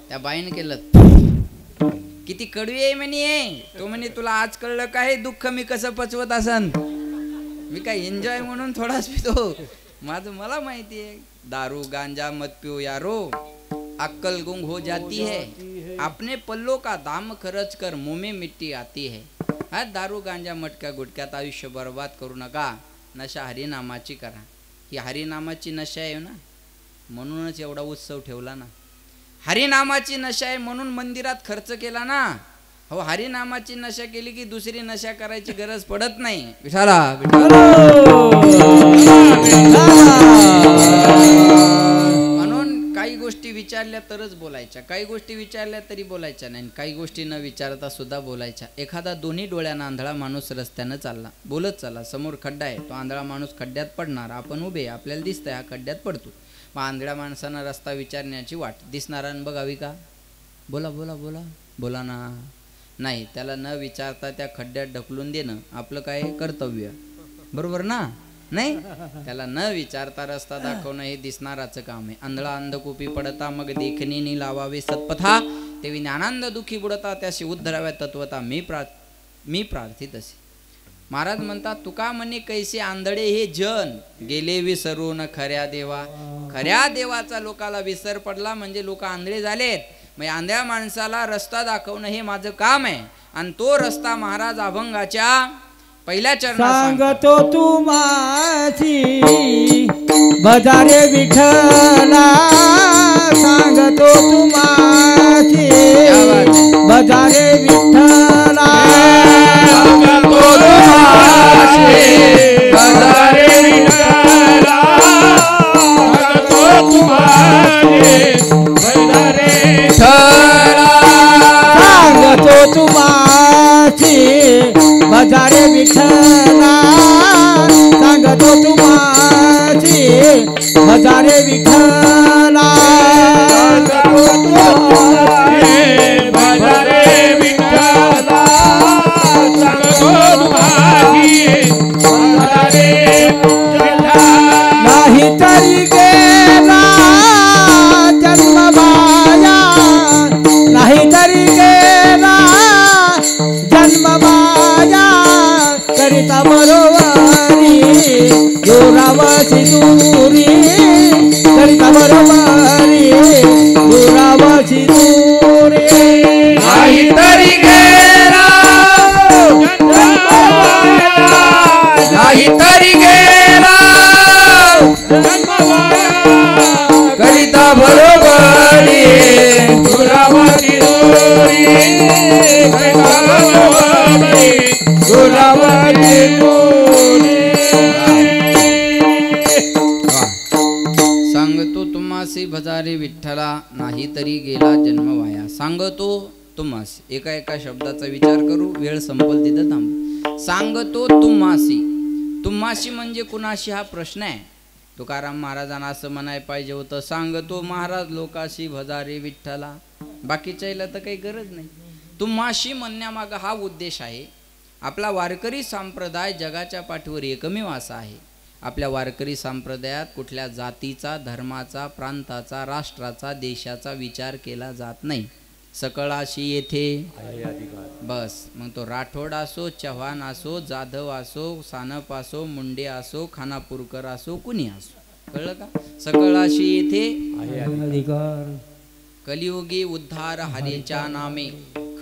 त्या बाईने केलं किती कडवी आहे म्हणे. तो म्हणे तुला आज कळलं काय दुःख मी कसं पचवत असन? मी काय एन्जॉय म्हणून थोडाच पितो. माझं मला माहिती आहे. दारू गांजा मत पिओ यारो, अक्कल गुंग हो जाती है. अपने पल्लों का दाम खर्च कर मुंह में मिट्टी आती है. हा दारू गांजा मटक्या गुटक्यात आयुष्य बर्बाद करू नका. नशा हरिनामाची करा. ही हरिनामाची नशा आहे ना, म्हणूनच एवढा उत्सव ठेवला ना. हरिनामाची नशा आहे म्हणून मंदिरात खर्च केला ना. हो हरिनामाची नशा केली की दुसरी नशा करायची गरज पडत नाही. विठाला म्हणून काही गोष्टी विचारल्या तरच बोलायच्या, काही गोष्टी विचारल्या तरी बोलायच्या नाही, काही गोष्टी न विचारता सुद्धा बोलायच्या. एखादा दोन्ही डोळ्यानं आंधळा माणूस रस्त्यानं चालला, बोलत चालला, समोर खड्डा आहे, तो आंधळा माणूस खड्ड्यात पडणार, आपण उभे, आपल्याला दिसतंय हा खड्ड्यात पडतो. मग आंधळ्या माणसांना रस्ता विचारण्याची वाट दिसणाऱ्यानं बघावी का? बोला बोला बोला बोला ना. नाही, त्याला न विचारता त्या खड्ड्यात ढकलून देणं आपलं काय कर्तव्य, बरोबर ना? नाही, त्याला न विचारता रस्ता दाखवणं हे दिसणाराचं काम आहे. आंधळा अंधकूपी पडता मग देखणीनी लावावे सत्पथा, तेवी ज्ञानांद दुखी बुडता त्याशी उद्धराव्या तत्वता मी प्रार्थित असे. महाराज म्हणतात तुका म्हणे कैसे आंधळे हे जन गेले विसरून खऱ्या देवा. खऱ्या देवाचा लोकाला विसर पडला म्हणजे लोक आंधळे झालेत. मग आंधळ्या माणसाला रस्ता दाखवणं हे माझं काम आहे. आणि तो रस्ता महाराज अभंगाच्या पहिल्या चरणात सांगतो तुम्हासी बजारे विठ्ठला. सांगतो तुम्हासी बजारे विठ्ठला. सांगतो तुम्हासी बजारे विठ्ठला. सांगतो तुम्हासी बजारे विठ्ठला. सांगतो तुम्हासी बजारे विठ्ठला. सांगतो तुम्हासी बजारे विठ्ठला. सांगतो तुम्हासी बजारे विठ्ठला. सांगतो तुम्हासी बजारे विठ्ठला. नाही तरी गेला जन्म माया. नाही तरी गेला जन्म माया. करिता बरोबरी दुरावशी दूरी. करिता बरोबरी दुरावशी दूरी. नाही तरी गेला नाही तरी गेला करिता बरोबरी दुरावती दूरी. करिता बरोबरी दुरावती दूरी. सांगतो तुम्हासी भजारे विठ्ठला. नाही तरी गेला जन्म वाया. सांगतो तुम्हासी, एका एका शब्दाचा विचार करू, वेळ संपल तिथं थांब. सांगतो तुम्हासी. तुम्हासी म्हणजे कुणाशी हा प्रश्न आहे. तुकाराम महाराजांना असं म्हणाय पाहिजे होतं सांगतो महाराज लोकाशी भजारे विठ्ठला. बाकीच्याला तर काही गरज नाही. तुम्हाशी म्हणण्यामागं हा उद्देश आहे. आपला वारकरी संप्रदाय जगाच्या पाठीवर एकमेव असा आहे. आपल्या वारकरी संप्रदायात कुठल्या जातीचा, धर्माचा, प्रांताचा, राष्ट्राचा, देशाचा विचार केला जात नाही. सकळाशी येथे बस. मग तो राठोड असो, चव्हाण असो, जाधव असो, सानप असो, मुंडे असो, खानापूरकर असो, कुणी असो. कळलं का? सकळाशी येथे कलियुगी उद्धार हरीच्या नामे.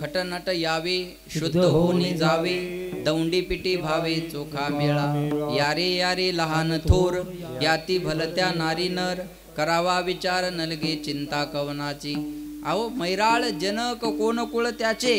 खटनट यावे शुद्ध होनी जावे. दौंडी पिटी भावे चोखा मेळा. यारे यारे लहान थोर याती भलत्या नारी नर. करावा विचार नलगे चिंता कवनाची. अहो मैराळ जनक कोण कुळ त्याचे.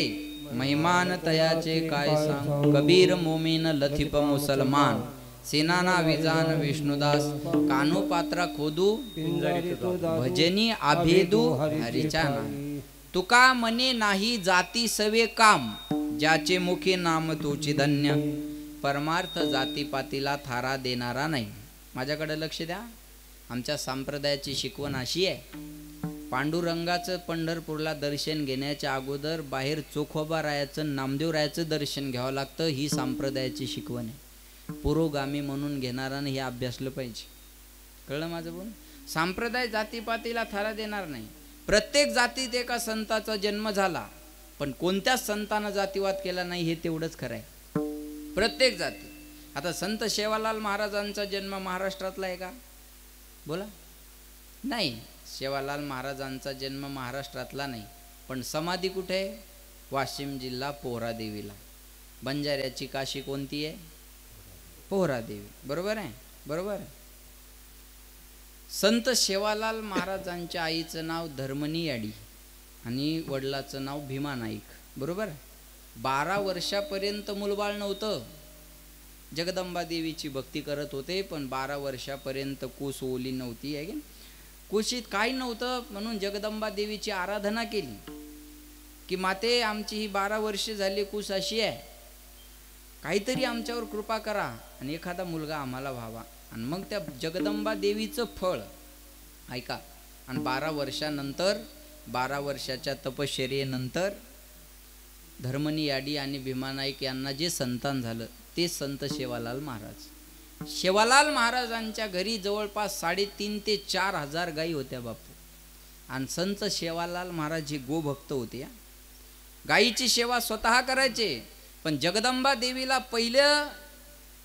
महिमान तयाचे काय सांग. कबीर मोमीन लथिप मुसलमान. सेनाना विजान विष्णुदास. कानो पात्रा खोदू भजनी आभेदू हरीच्या नाम. तुका म्हणे नाही जाती सवे काम. ज्याचे मुखे नाम तोची धन्य. परमार्थ जातीपातीला थारा देणारा नाही. माझ्याकडे लक्ष द्या. आमच्या संप्रदायाची शिकवण अशी आहे. पांडुरंगाचं पंढरपूरला दर्शन घेण्याच्या अगोदर बाहेर चोखोबा रायाचं, नामदेव रायाचं दर्शन घ्यावं लागतं. ही संप्रदायाची शिकवण आहे. पुरोगामी म्हणून घेणारानं हे अभ्यासलं पाहिजे. कळलं माझं बोल? संप्रदाय जातीपातीला थारा देणार नाही. प्रत्येक जातीत एका संताचा जन्म झाला, पण कोणत्याच संतानं जातीवाद केला नाही हे तेवढंच खरं आहे. प्रत्येक जाती. आता संत सेवालाल महाराजांचा जन्म महाराष्ट्रातला आहे का? बोला. नाही, सेवालाल महाराजांचा जन्म महाराष्ट्रातला नाही. पण समाधी कुठे आहे? वाशिम जिल्हा पोहरादेवीला. बंजाऱ्याची काशी कोणती आहे? पोहरादेवी. बरोबर आहे? बरोबर आहे. संत सेवालाल महाराजांच्या आईचं नाव धर्मनी याडी आणि वडिलाचं नाव भीमा नाईक. बरोबर. 12 वर्षापर्यंत मुलबाळ नव्हतं. जगदंबा देवीची भक्ती करत होते, पण 12 वर्षापर्यंत कुस ओली नव्हती आहे. कुशीत काही नव्हतं म्हणून जगदंबा देवीची आराधना केली की माते आमची ही 12 वर्ष झाली कुस अशी आहे, काहीतरी आमच्यावर कृपा करा आणि एखादा मुलगा आम्हाला व्हावा. आणि मग त्या जगदंबा देवीचं फळ ऐका. आणि 12 वर्षानंतर 12 वर्षाच्या तपश्चर्येनंतर धर्मनी याडी आणि भीमा नाईक यांना जे संतान झालं ते संत शेवालाल महाराज. शेवालाल महाराजांच्या घरी जवळपास 3,500 ते 4,000 गायी होत्या बापू. आणि संत शेवालाल महाराज हे गोभक्त होते. गायीची सेवा स्वतः करायचे. पण जगदंबा देवीला पहिलं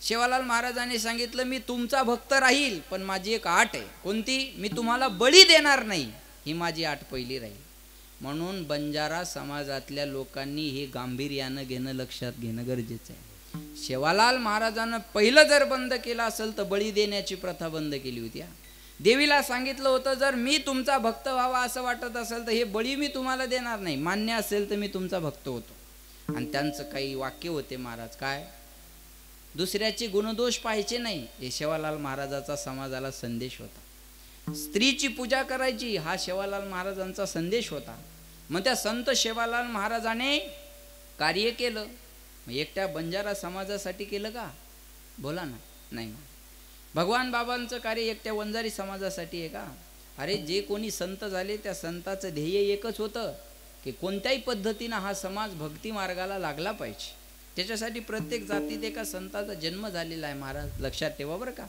शेवालाल महाराजांनी सांगितलं, मी तुमचा भक्त राहील पण माझी एक अट आहे. कोणती? मी तुम्हाला बळी देणार नाही, ही माझी अट पहिली राहील. म्हणून बंजारा समाजातल्या लोकांनी हे गांभीर्यानं घेणं, लक्षात घेणं गरजेचं आहे. शेवालाल महाराजांना पहिलं जर बंद केलं असेल तर बळी देण्याची प्रथा बंद केली होती. देवीला सांगितलं होतं, जर मी तुमचा भक्त व्हावा असं वाटत असेल तर हे बळी मी तुम्हाला देणार नाही, मान्य असेल तर मी तुमचा भक्त होतो. आणि त्यांचं काही वाक्य होते महाराज, काय? दुसऱ्याचे गुणदोष पाहायचे नाही, हे शेवालाल महाराजाचा समाजाला संदेश होता. स्त्रीची पूजा करायची हा शेवालाल महाराजांचा संदेश होता. मग त्या संत शेवालाल महाराजाने कार्य केलं. मग एकट्या बंजारा समाजासाठी केलं का? बोला ना. नाही. भगवान बाबांचं कार्य एकट्या वंजारी समाजासाठी आहे का? अरे जे कोणी संत झाले त्या संताचं ध्येय एकच होतं की कोणत्याही पद्धतीनं हा समाज भक्ती मार्गाला लागला पाहिजे. त्याच्यासाठी प्रत्येक जातीत एका संताचा जन्म झालेला आहे महाराज, लक्षात ठेवा बरं का.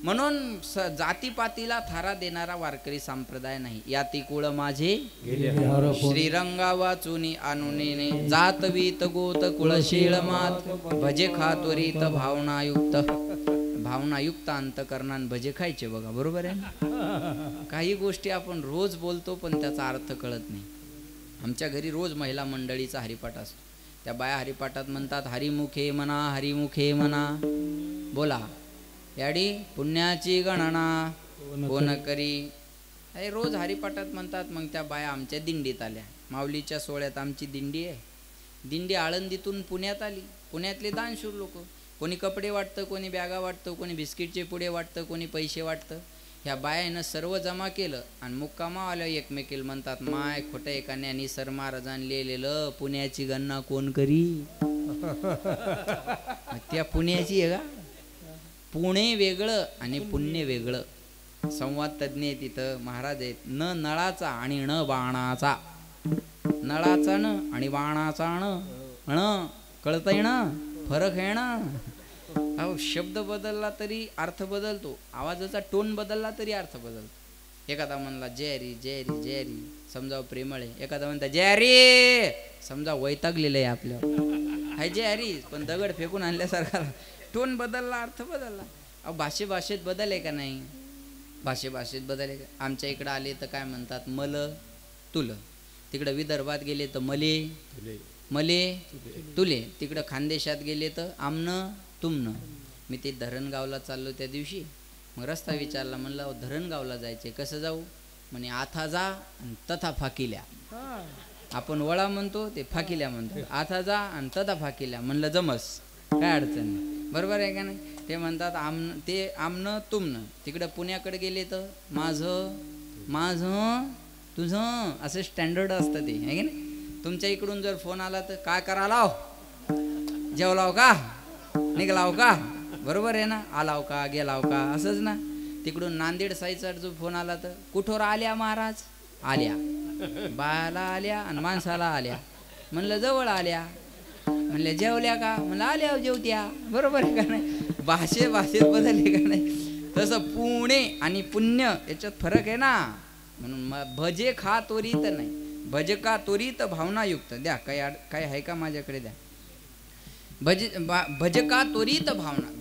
म्हणून जातीपातीला थारा देणारा वारकरी संप्रदाय नाही. याती कुळ माझे श्रीरंगा वाचुनी आणुनेने, जात वीत गोत कुळशीळ मात, भजे खातोरीत भावनायुक्त. भावनायुक्त अंतकरणान भजे खायचे बघा, बरोबर आहे. काही गोष्टी आपण रोज बोलतो पण त्याचा अर्थ कळत नाही. आमच्या घरी रोज महिला मंडळीचा हरिपाठ असतो. त्या बाया हरिपाठात म्हणतात, हरिमुखे म्हणा, हरिमुखे म्हणा. बोला याडी पुण्याची गणना कोण करी. अरे रोज हरिपाठात म्हणतात. मग त्या बाया आमच्या दिंडीत आल्या. माऊलीच्या सोहळ्यात आमची दिंडी आहे. दिंडी आळंदीतून पुण्यात आली. पुण्यातले दानशूर लोक, कोणी कपडे वाटतं, कोणी बॅगा वाटतं, कोणी बिस्किटचे पुडे वाटतं, कोणी पैसे वाटतं. ह्या बायानं सर्व जमा केलं आणि मुक्कामा आल्या एकमेकील म्हणतात, माय खोटं एकाने सर महाराजांनी लिहिलेलं पुण्याची गणना कोण करी. त्या पुण्याची आहे का? पुणे वेगळं आणि पुण्य वेगळं. संवाद तज्ज्ञ आहे तिथं महाराज आहेत. न नळाचा आणि न बाणाचा. नळाचा न आणि बाणाचा न कळतंय ना, फरक आहे ना. अहो शब्द बदलला तरी अर्थ बदलतो, आवाजाचा टोन बदलला तरी अर्थ बदलतो. एखादा म्हणला जयरी जयरी जयरी, समजा प्रेमळ आहे. एखादा म्हणता जयरी, समजा वैतागलेलं आहे आपल्यावर, हाय जयरी, पण दगड फेकून आणल्यासारखा. टोन बदलला, अर्थ बदलला. अहो भाषेत बदल आहे का नाही? भाषेत बदल आहे का? आमच्या इकडं आले तर काय म्हणतात, मल तुल. तिकडं विदर्भात गेले तर मले मले तुले. तिकडं खानदेशात गेले तर आमनं तुमनं. मी ते धरणगावला चाललो त्या दिवशी. मग रस्ता विचारला, म्हणलं धरणगावला जायचे, कसं जाऊ? म्हणे आथा जा आणि तथा फाकिल्या. आपण वळा म्हणतो, ते फाकिल्या म्हणतो. आथा जा आणि तथा फाकिल्या. म्हणलं जमस, काय अडचण नाही, बरोबर आहे का नाही? ते म्हणतात ते आमनं तुमनं. तिकडं पुण्याकडे गेले तर माझं तुझं, असं स्टँडर्ड असतं ते, आहे की नाही? तुमच्या इकडून जर फोन आला तर काय करा लाव, जेवलाव का, निघलाव का, बरोबर आहे ना? आलाव का, गेलाव का, असंच ना. तिकडून नांदेड साईडचा जो फोन आला तर कुठोर आल्या महाराज? आल्या. बायाला आल्या आणि माणसाला आल्या. म्हणलं जवळ आल्या. म्हणले जेवल्या का? म्हणलं आल्या जेवत्या. बरोबर आहे का नाही? भाषेत बदलले का नाही? तसं पुणे आणि पुण्य याच्यात फरक आहे ना. म्हणून भजे खा त्वरित नाही, भज का त्वरित भावनायुक्त. द्या काय आहे का माझ्याकडे? द्या. भज का त्वरित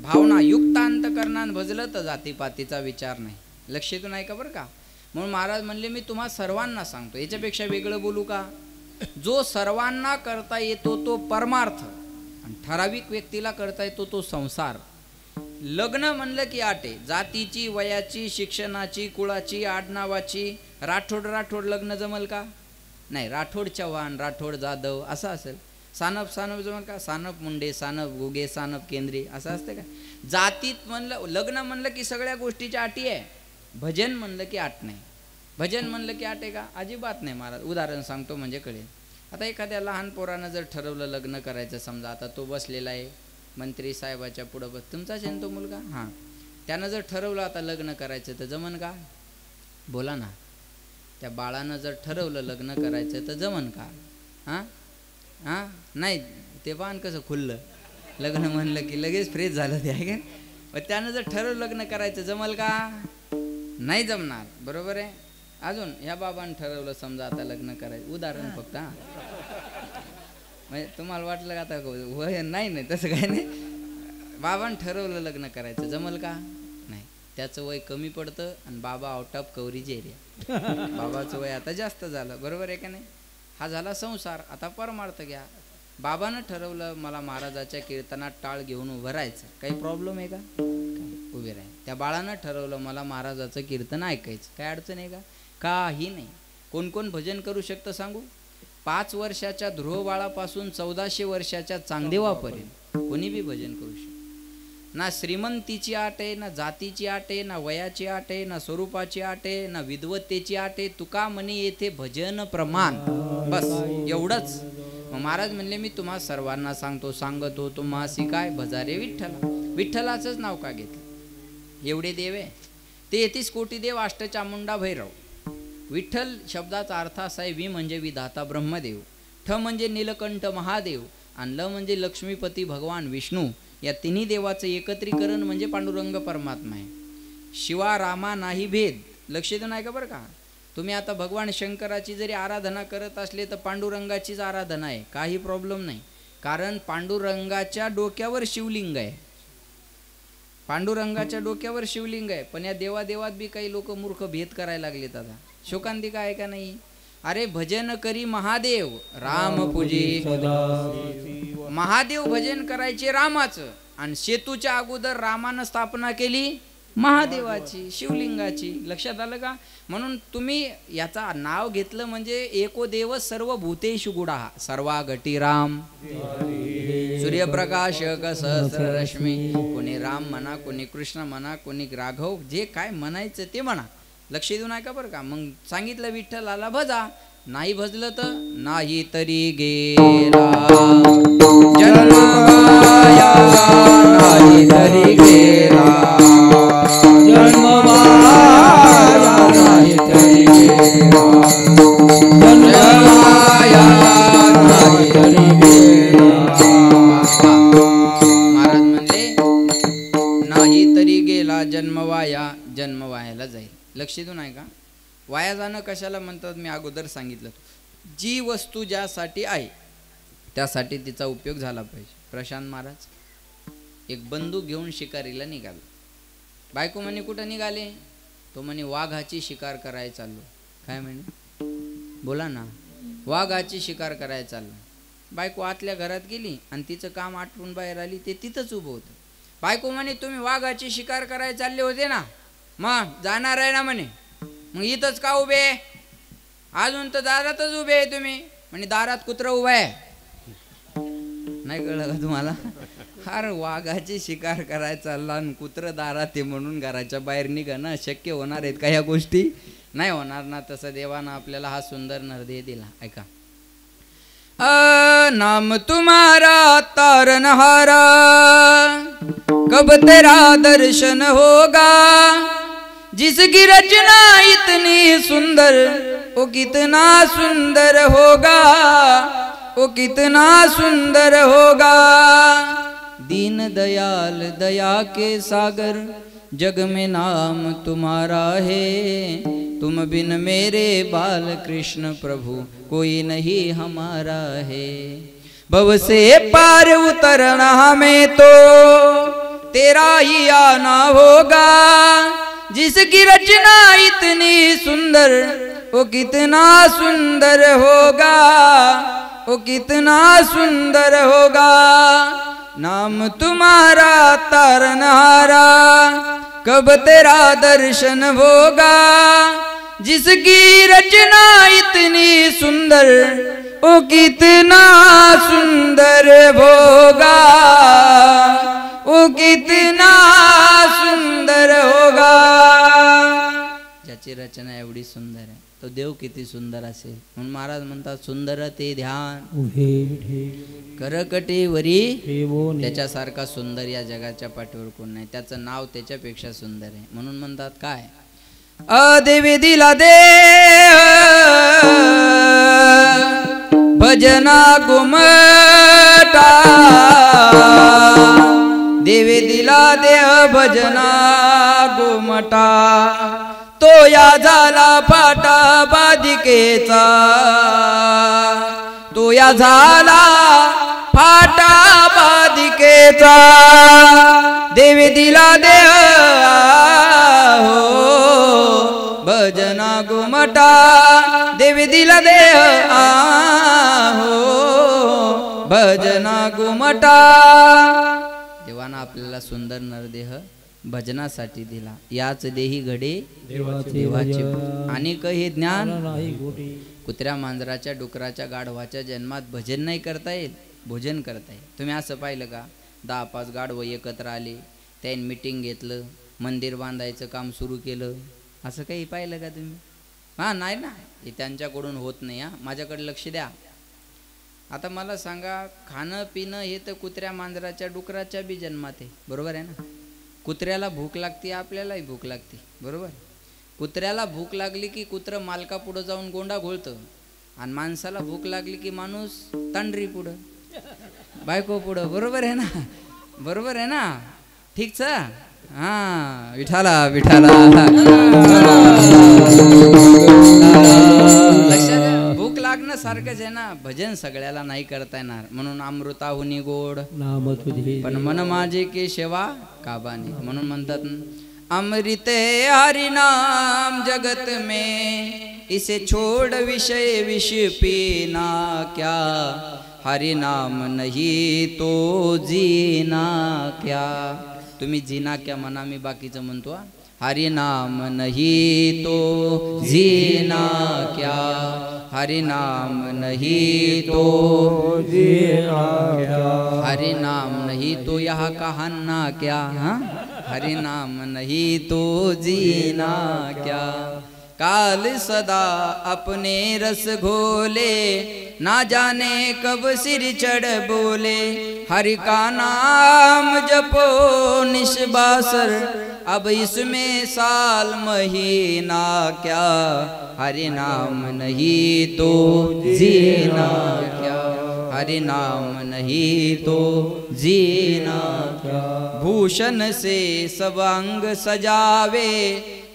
भावना युक्त अंतकरणान भजलं तर जातीपातीचा विचार नाही. लक्षातून आहे का बरं का? म्हणून महाराज म्हणले, मी तुम्हा सर्वांना सांगतो, याच्यापेक्षा वेगळं बोलू का? जो सर्वांना करता येतो तो परमार्थ, आणि ठराविक व्यक्तीला करता येतो तो संसार. लग्न म्हणलं की आटे, जातीची, वयाची, शिक्षणाची, कुळाची, आडनावाची. राठोड लग्न जमल का? नाही. राठोड चव्हाण, राठोड जाधव असं असेल. सानप जमल का? सानप मुंडे, सानप गुगे, सानप केंद्रे असं असतं का? जातीत म्हणलं, लग्न म्हणलं की सगळ्या गोष्टीच्या अटी आहे. भजन म्हणलं की आट नाही. भजन म्हणलं की आट आहे का? अजिबात नाही महाराज. उदाहरण सांगतो म्हणजे कळेल. आता एखाद्या लहान पोरानं जर ठरवलं लग्न करायचं, समजा आता तो बसलेला आहे मंत्री साहेबाच्या पुढं, तुमचाच आहे तो मुलगा, हां, त्यानं जर ठरवलं आता लग्न करायचं तर जमन का? बोला ना, त्या बाळानं जर ठरवलं लग्न करायचं तर जमन का? हां हां नाही, ते पान कसं खुललं, लग्न म्हणलं की लगेच फ्रेश झालं ते आहे का? मग त्यानं जर ठरवलं लग्न करायचं जमल का? नाही जमणार, बरोबर आहे. अजून ह्या बाबानं ठरवलं समजा आता लग्न करायचं, उदाहरण फक्त. हां म्हणजे तुम्हाला वाटलं का आता वय नाही नाही तसं काय नाही, बाबानं ठरवलं लग्न करायचं जमल का? नाही, त्याचं वय कमी पडतं आणि बाबा आउट ऑफ कव्हरेज एरिया. बाबाचं वय आता जास्त झालं, बरोबर आहे का नाही? हा झाला संसार. आता परमार्थ घ्या. बाबानं ठरवलं मला महाराजाच्या कीर्तनात टाळ घेऊन उभं राहायचं, काही प्रॉब्लेम आहे का? उभे राहील. त्या बाळानं ठरवलं मला महाराजाचं कीर्तन ऐकायचं, काय अडचण आहे का? काही नाही. कोण कोण भजन करू शकतं सांगू? 5 वर्षाच्या ध्रुव बाळापासून 1400 वर्षाच्या चांगदेवापर्यंत कोणी बी भजन करू शकतं. ना श्रीमंतीची आट आहे, ना जातीची आट आहे, ना वयाची आट आहे, ना स्वरूपाची आट आहे, ना विद्वत्तेची आट आहे. तुका म्हणे येथे भजन प्रमाण, बस एवढंच. मग महाराज म्हणले मी तुम्हा सर्वांना सांगतो तुम्हासी काय भजारे विठ्ठला. विठ्ठलाचंच नाव का घेतलं? एवढे देव आहे, 33 कोटी देव, अष्टचामुंडा भैरव. विठ्ठल शब्दाचा अर्थ असा आहे, वि म्हणजे विधाता ब्रह्मदेव, ठ म्हणजे नीलकंठ महादेव आणि ल म्हणजे लक्ष्मीपती भगवान विष्णू. या तिन्ही देवाचं एकत्रीकरण म्हणजे पांडुरंग परमात्मा आहे. शिवा रामा नाही भेद. लक्ष देऊ नाही का बरं का? तुम्ही आता भगवान शंकराची जरी आराधना करत असले तर पांडुरंगाचीच आराधना आहे, काही प्रॉब्लेम नाही. कारण पांडुरंगाच्या डोक्यावर शिवलिंग आहे, पांडुरंगाच्या डोक्यावर शिवलिंग आहे. पण या देवादेवात बी काही लोक मूर्ख भेद करायला लागलेत. आता शोकांतिका आहे का नाही? अरे भजन करी महादेव राम पूजे. महादेव भजन करायचे रामाचं, आणि सेतूच्या अगोदर रामानं स्थापना केली महादेवाची, शिवलिंगाची. लक्षात आलं का? म्हणून तुम्ही याचा नाव घेतलं म्हणजे एको देव सर्व भूतेषु गुडा सर्वा घटी राम. सूर्यप्रकाश सहस्र रश्मी. कोणी राम म्हणा, कोणी कृष्ण म्हणा, कोणी राघव, जे काय म्हणायचं ते म्हणा. लक्ष देऊ नका बरं का? मग सांगितलं विठ्ठलाला भजा, नाही भजलं तर नाही तरी गेला जन्मवाया, नाही तरी गेला जन्मवाया, नाही तरी गेला जन्मवाया, नाही तरी गेला. महाराज म्हणले नाही तरी गेला जन्मवाया, जन्मवायाला जाईल. लक्ष देऊ नाही का? वाया जाणं कशाला म्हणतात मी अगोदर सांगितलं. जी वस्तू ज्यासाठी आहे त्यासाठी तिचा उपयोग झाला पाहिजे. प्रशांत महाराज एक बंदूक घेऊन शिकारीला निघाला. बायको म्हणे कुठं निघाले? तो म्हणे वाघाची शिकार करायला चाललो. काय म्हणे? बोला ना. वाघाची शिकार करायला चाललो. बायको आतल्या घरात गेली आणि तिचं काम आटपून बाहेर आली. ते तिथंच उभं होतं. बायको म्हणे तुम्ही वाघाची शिकार करायला चालले होते ना, मग जाणार आहे ना म्हणे, मग इथंच का उभे? अजून तर दारातच उभे आहे तुम्ही. म्हणजे दारात कुत्रा उभा आहे. नाही कळलं का तुम्हाला? अरे वाघाची शिकार करायला चालला आणि कुत्र दारात आहे म्हणून घराच्या बाहेर निघणं शक्य होणार आहेत का? ह्या गोष्टी नाही होणार ना. तसं देवानं आपल्याला हा सुंदर नरदेह दिला. ऐका. नाम तुम्हारा तारनहारा, कब तेरा दर्शन होगा, जिसकी रचना इतनी सुंदर, वो कितना सुंदर होगा, वो कितना सुंदर होगा. दीन दयाल दया के सागर, जग में नाम तुम्हारा है, तुम बिन मेरे बाल कृष्ण प्रभु कोई नहीं हमारा है. भव से पार उतरना हमें तो तेरा ही आना होगा, जिसकी रचना इतनी सुंदर, वो कितना सुंदर होगा, वो कितना सुंदर होगा. नाम तुम्हारा तारनहारा, कब तेरा दर्शन होगा, जिसकी रचना इतनी सुंदर, वो कितना सुंदर होगा, वो कितना सुंदर होगा. ज्याची रचना एवढी सुंदर आहे तो देव किती सुंदर असेल. म्हणून महाराज म्हणतात सुंदर ते ध्यान करकटेवरी, त्याच्यासारखा सुंदर या जगाच्या पाठीवर कोण नाही. त्याचं नाव त्याच्यापेक्षा सुंदर आहे. म्हणून म्हणतात काय? देवी दिला दे भजना गुमटा देवी दिला दे भजना गुमटा तो या झाला फाटा बाधिकेचा तो या झाला फाटा बाधिकेचा देवी दिला दे हो भजना गुमटा देवी दिला दे हो भजना गुमटा देवाना आपल्याला सुंदर नरदेह भजनासाठी दिला याच देही घडे देवाचे आणि हे ज्ञान कुत्र्या मांजराच्या डुकराच्या गाढवाच्या जन्मात भजन नाही करता येत भोजन करता येत तुम्ही असं पाहिलं का 10-5 गाढवं एकत्र आले त्यांनी मीटिंग घेतलं मंदिर बांधायचं काम सुरू केलं असं काही पाहिलं का तुम्ही हां नाही ना हे त्यांच्याकडून होत नाही हां माझ्याकडे लक्ष द्या आता मला सांगा खाणं पिणं हे तर कुत्र्या मांजराच्या डुकराच्या बी जन्मात आहे बरोबर आहे ना कुत्र्याला भूक लागते आपल्यालाही भूक लागते बरोबर कुत्र्याला भूक लागली की कुत्रं मालका पुढं जाऊन गोंडा घोळतं आणि माणसाला भूक लागली की माणूस तांडरी पुढं बायको पुढं बरोबर आहे ना ठीकच हां विठाला विठाला भूक लागणं सारखंच आहे ना भजन सगळ्याला नाही करता येणार म्हणून अमृताहुनी गोड नाम तुझे पण मन माझे केशवा काबाने म्हणून म्हणतात अमृत हरि नाम जगत में इसे छोड़ विषय विष पीना क्या हरि नाम नहीं तो जीना क्या तुम्ही जीना क्या म्हणा मी बाकीचं म्हणतो हरि नाम नहीं तो जीना क्या हरि नाम नहीं तो जीना क्या हरि नाम नहीं तो यहाँ कहना क्या हाँ हरि नाम नहीं तो जीना क्या काल सदा अपने रस घोले ना जाने कब सिर चढ़ बोले हरि का नाम जपो निस्बासर अब इसमें साल महीना क्या हरि नाम नहीं तो जीना क्या हरि नाम नहीं तो जीना क्या भूषण से सब अंग सजावे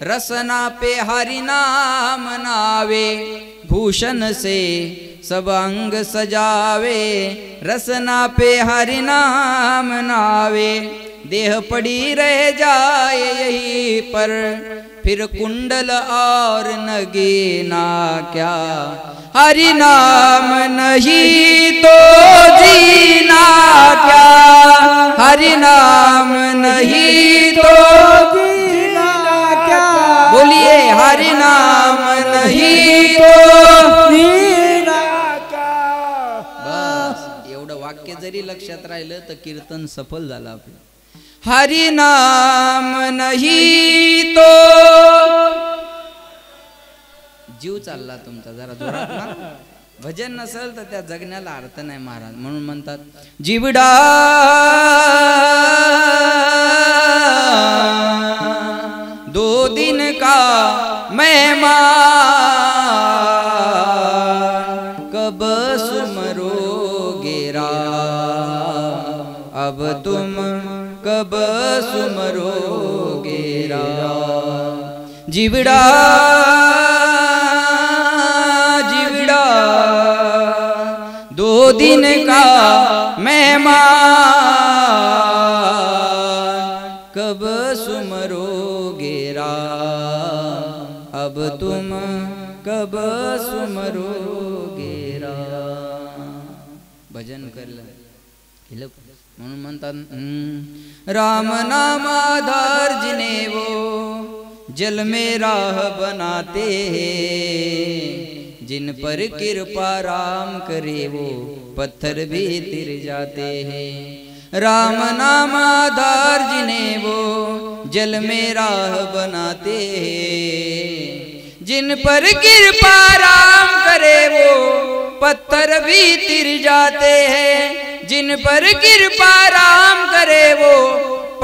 रसना पे हरि नाम नावे भूषण से सब अंग सजावे रसना पे हरि नाम नावे देह पड़ी रह जाए यही पर फिर कुंडल और नगीना क्या हरि नाम नहीं तो जीना क्या हरि नाम नहीं तो जीना क्या बोलिए हरि नाम नहीं तो जीना क्या बस एवढं वाक्य जरी लक्षात राहिलं तर कीर्तन सफल झालं आपलं हरि नाम नहीं तो जीव चालला तुमचा जरा जोरात ना भजन नसेल तर त्या जगण्याला अर्थ नाही महाराज म्हणून म्हणतात जीवडा दो दिन का मेहमान कब सुमरोगे राम अब तुम कब सुमरोगे राम जीवड़ा जीवड़ा दो दिन का मेहमान कब सुमरोगे राम अब तुम कब सुमरोगे राम भजन करलं म्हणून म्हणतात राम नाम आधार जिने वो जल में राह बनाते हैं जिन पर कृपा राम करे वो पत्थर भी तिर जाते हैं राम नाम आधार जिने वो जल में राह बनाते हैं जिन पर कृपा राम करे वो पत्थर भी तिर जाते हैं जिन पर कृपा राम करे वो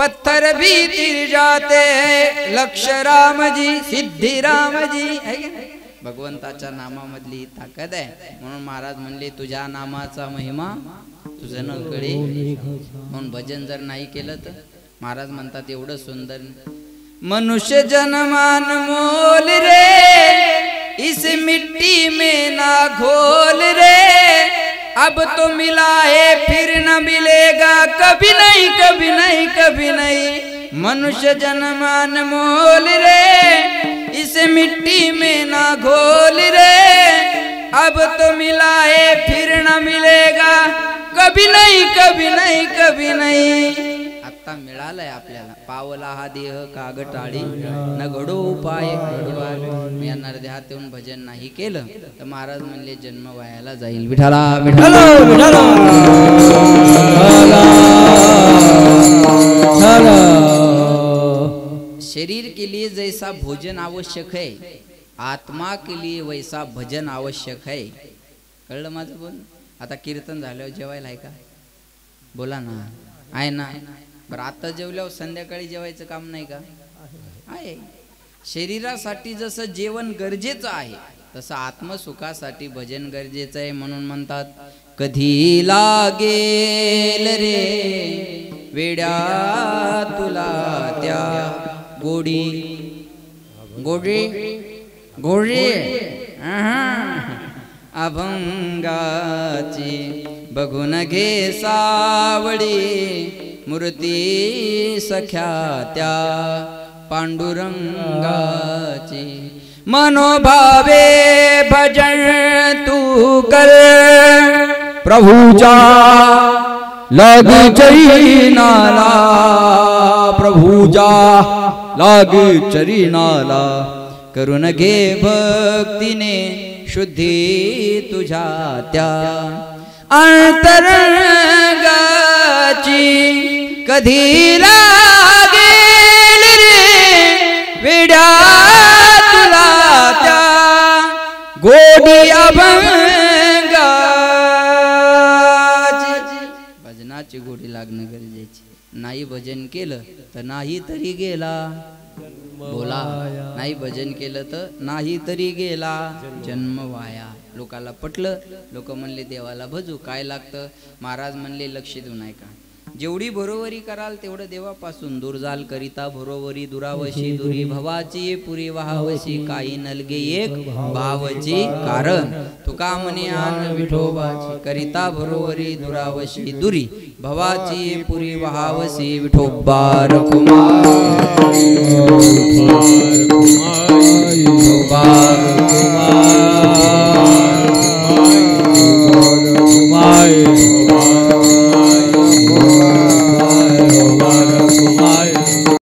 पत्थर भी तिर जाते हैं, लक्ष राम जी सिद्धी राम जी. है का नाही? भगवंताच्या नामामधली ही ताकद आहे. म्हणून महाराज म्हणले तुझ्या नामाचा महिमा तुझं न कळे. म्हणून भजन जर नाही केलं तर महाराज म्हणतात एवढं सुंदर. मनुष्य जन्मान मोल रे, इस मिट्टी में ना घोल रे, अब तो मिला है फिर न मिलेगा, कभी नहीं कभी नहीं कभी नहीं. मनुष्य जन्मान मोल रे, इस मिट्टी में ना घोल रे, अब तो मिला है फिर न मिलेगा, कभी नहीं कभी नहीं कभी नहीं. आता मिळालंय आपल्याला. पावला हा देह कागटाळी, न घडो उपाय घडवावे. या नरदेहात येऊन भजन नाही केलं तर महाराज म्हणले जन्म वायाला जाईल. विठाला विठाला शरीर के लिए जैसा भोजन आवश्यक है, आत्मा के लिए वैसा भजन आवश्यक है. कळलं माझं बोल. आता कीर्तन झाल्यावर जेवायला आहे का? बोला ना. आहे ना. बरं आता जेवल्यावर संध्याकाळी जेवायचं काम नाही का? आहे. शरीरासाठी जसं जेवण गरजेचं आहे तसं आत्मसुखासाठी भजन गरजेचं आहे. म्हणून म्हणतात कधी लागेल रे वेड्या तुला त्या गोडी गोडी गोडी अभंगाची बघून घे सावळी मूर्ती सख्या त्या पांडुरंगाची. मनोभावे भजन तू कर, प्रभुजा लाग चरीनाला, प्रभुजा लाग चरीनाला. करून घे भक्तीने शुद्धी तुझ्या त्या अंतरंगाची. कधी लागेल रे वेड्या तुला त्या गोडी अभंगाची. भजनाची गोडी लागणं गरजेची. नाही भजन केलं तर नाही तरी गेला. बोला. नाही भजन केलं तर नाही तरी गेला जन्म वाया. लोकाला पटलं. लोक म्हणले देवाला भजू. काय लागतं? महाराज म्हणले लक्ष देऊ नाही का? जेवढी बरोबरी कराल तेवढं देवापासून दूर जाल. करिता बरोबरी दुरावशी दुरी भवाची पुरी वहावशी. काही नलगे एक भावची कारण तुका म्हणे आन विठोबाची. करिता बरोबरी दुरावशी दुरी भवाची पुरी वहावशी विठोबा रखुमा.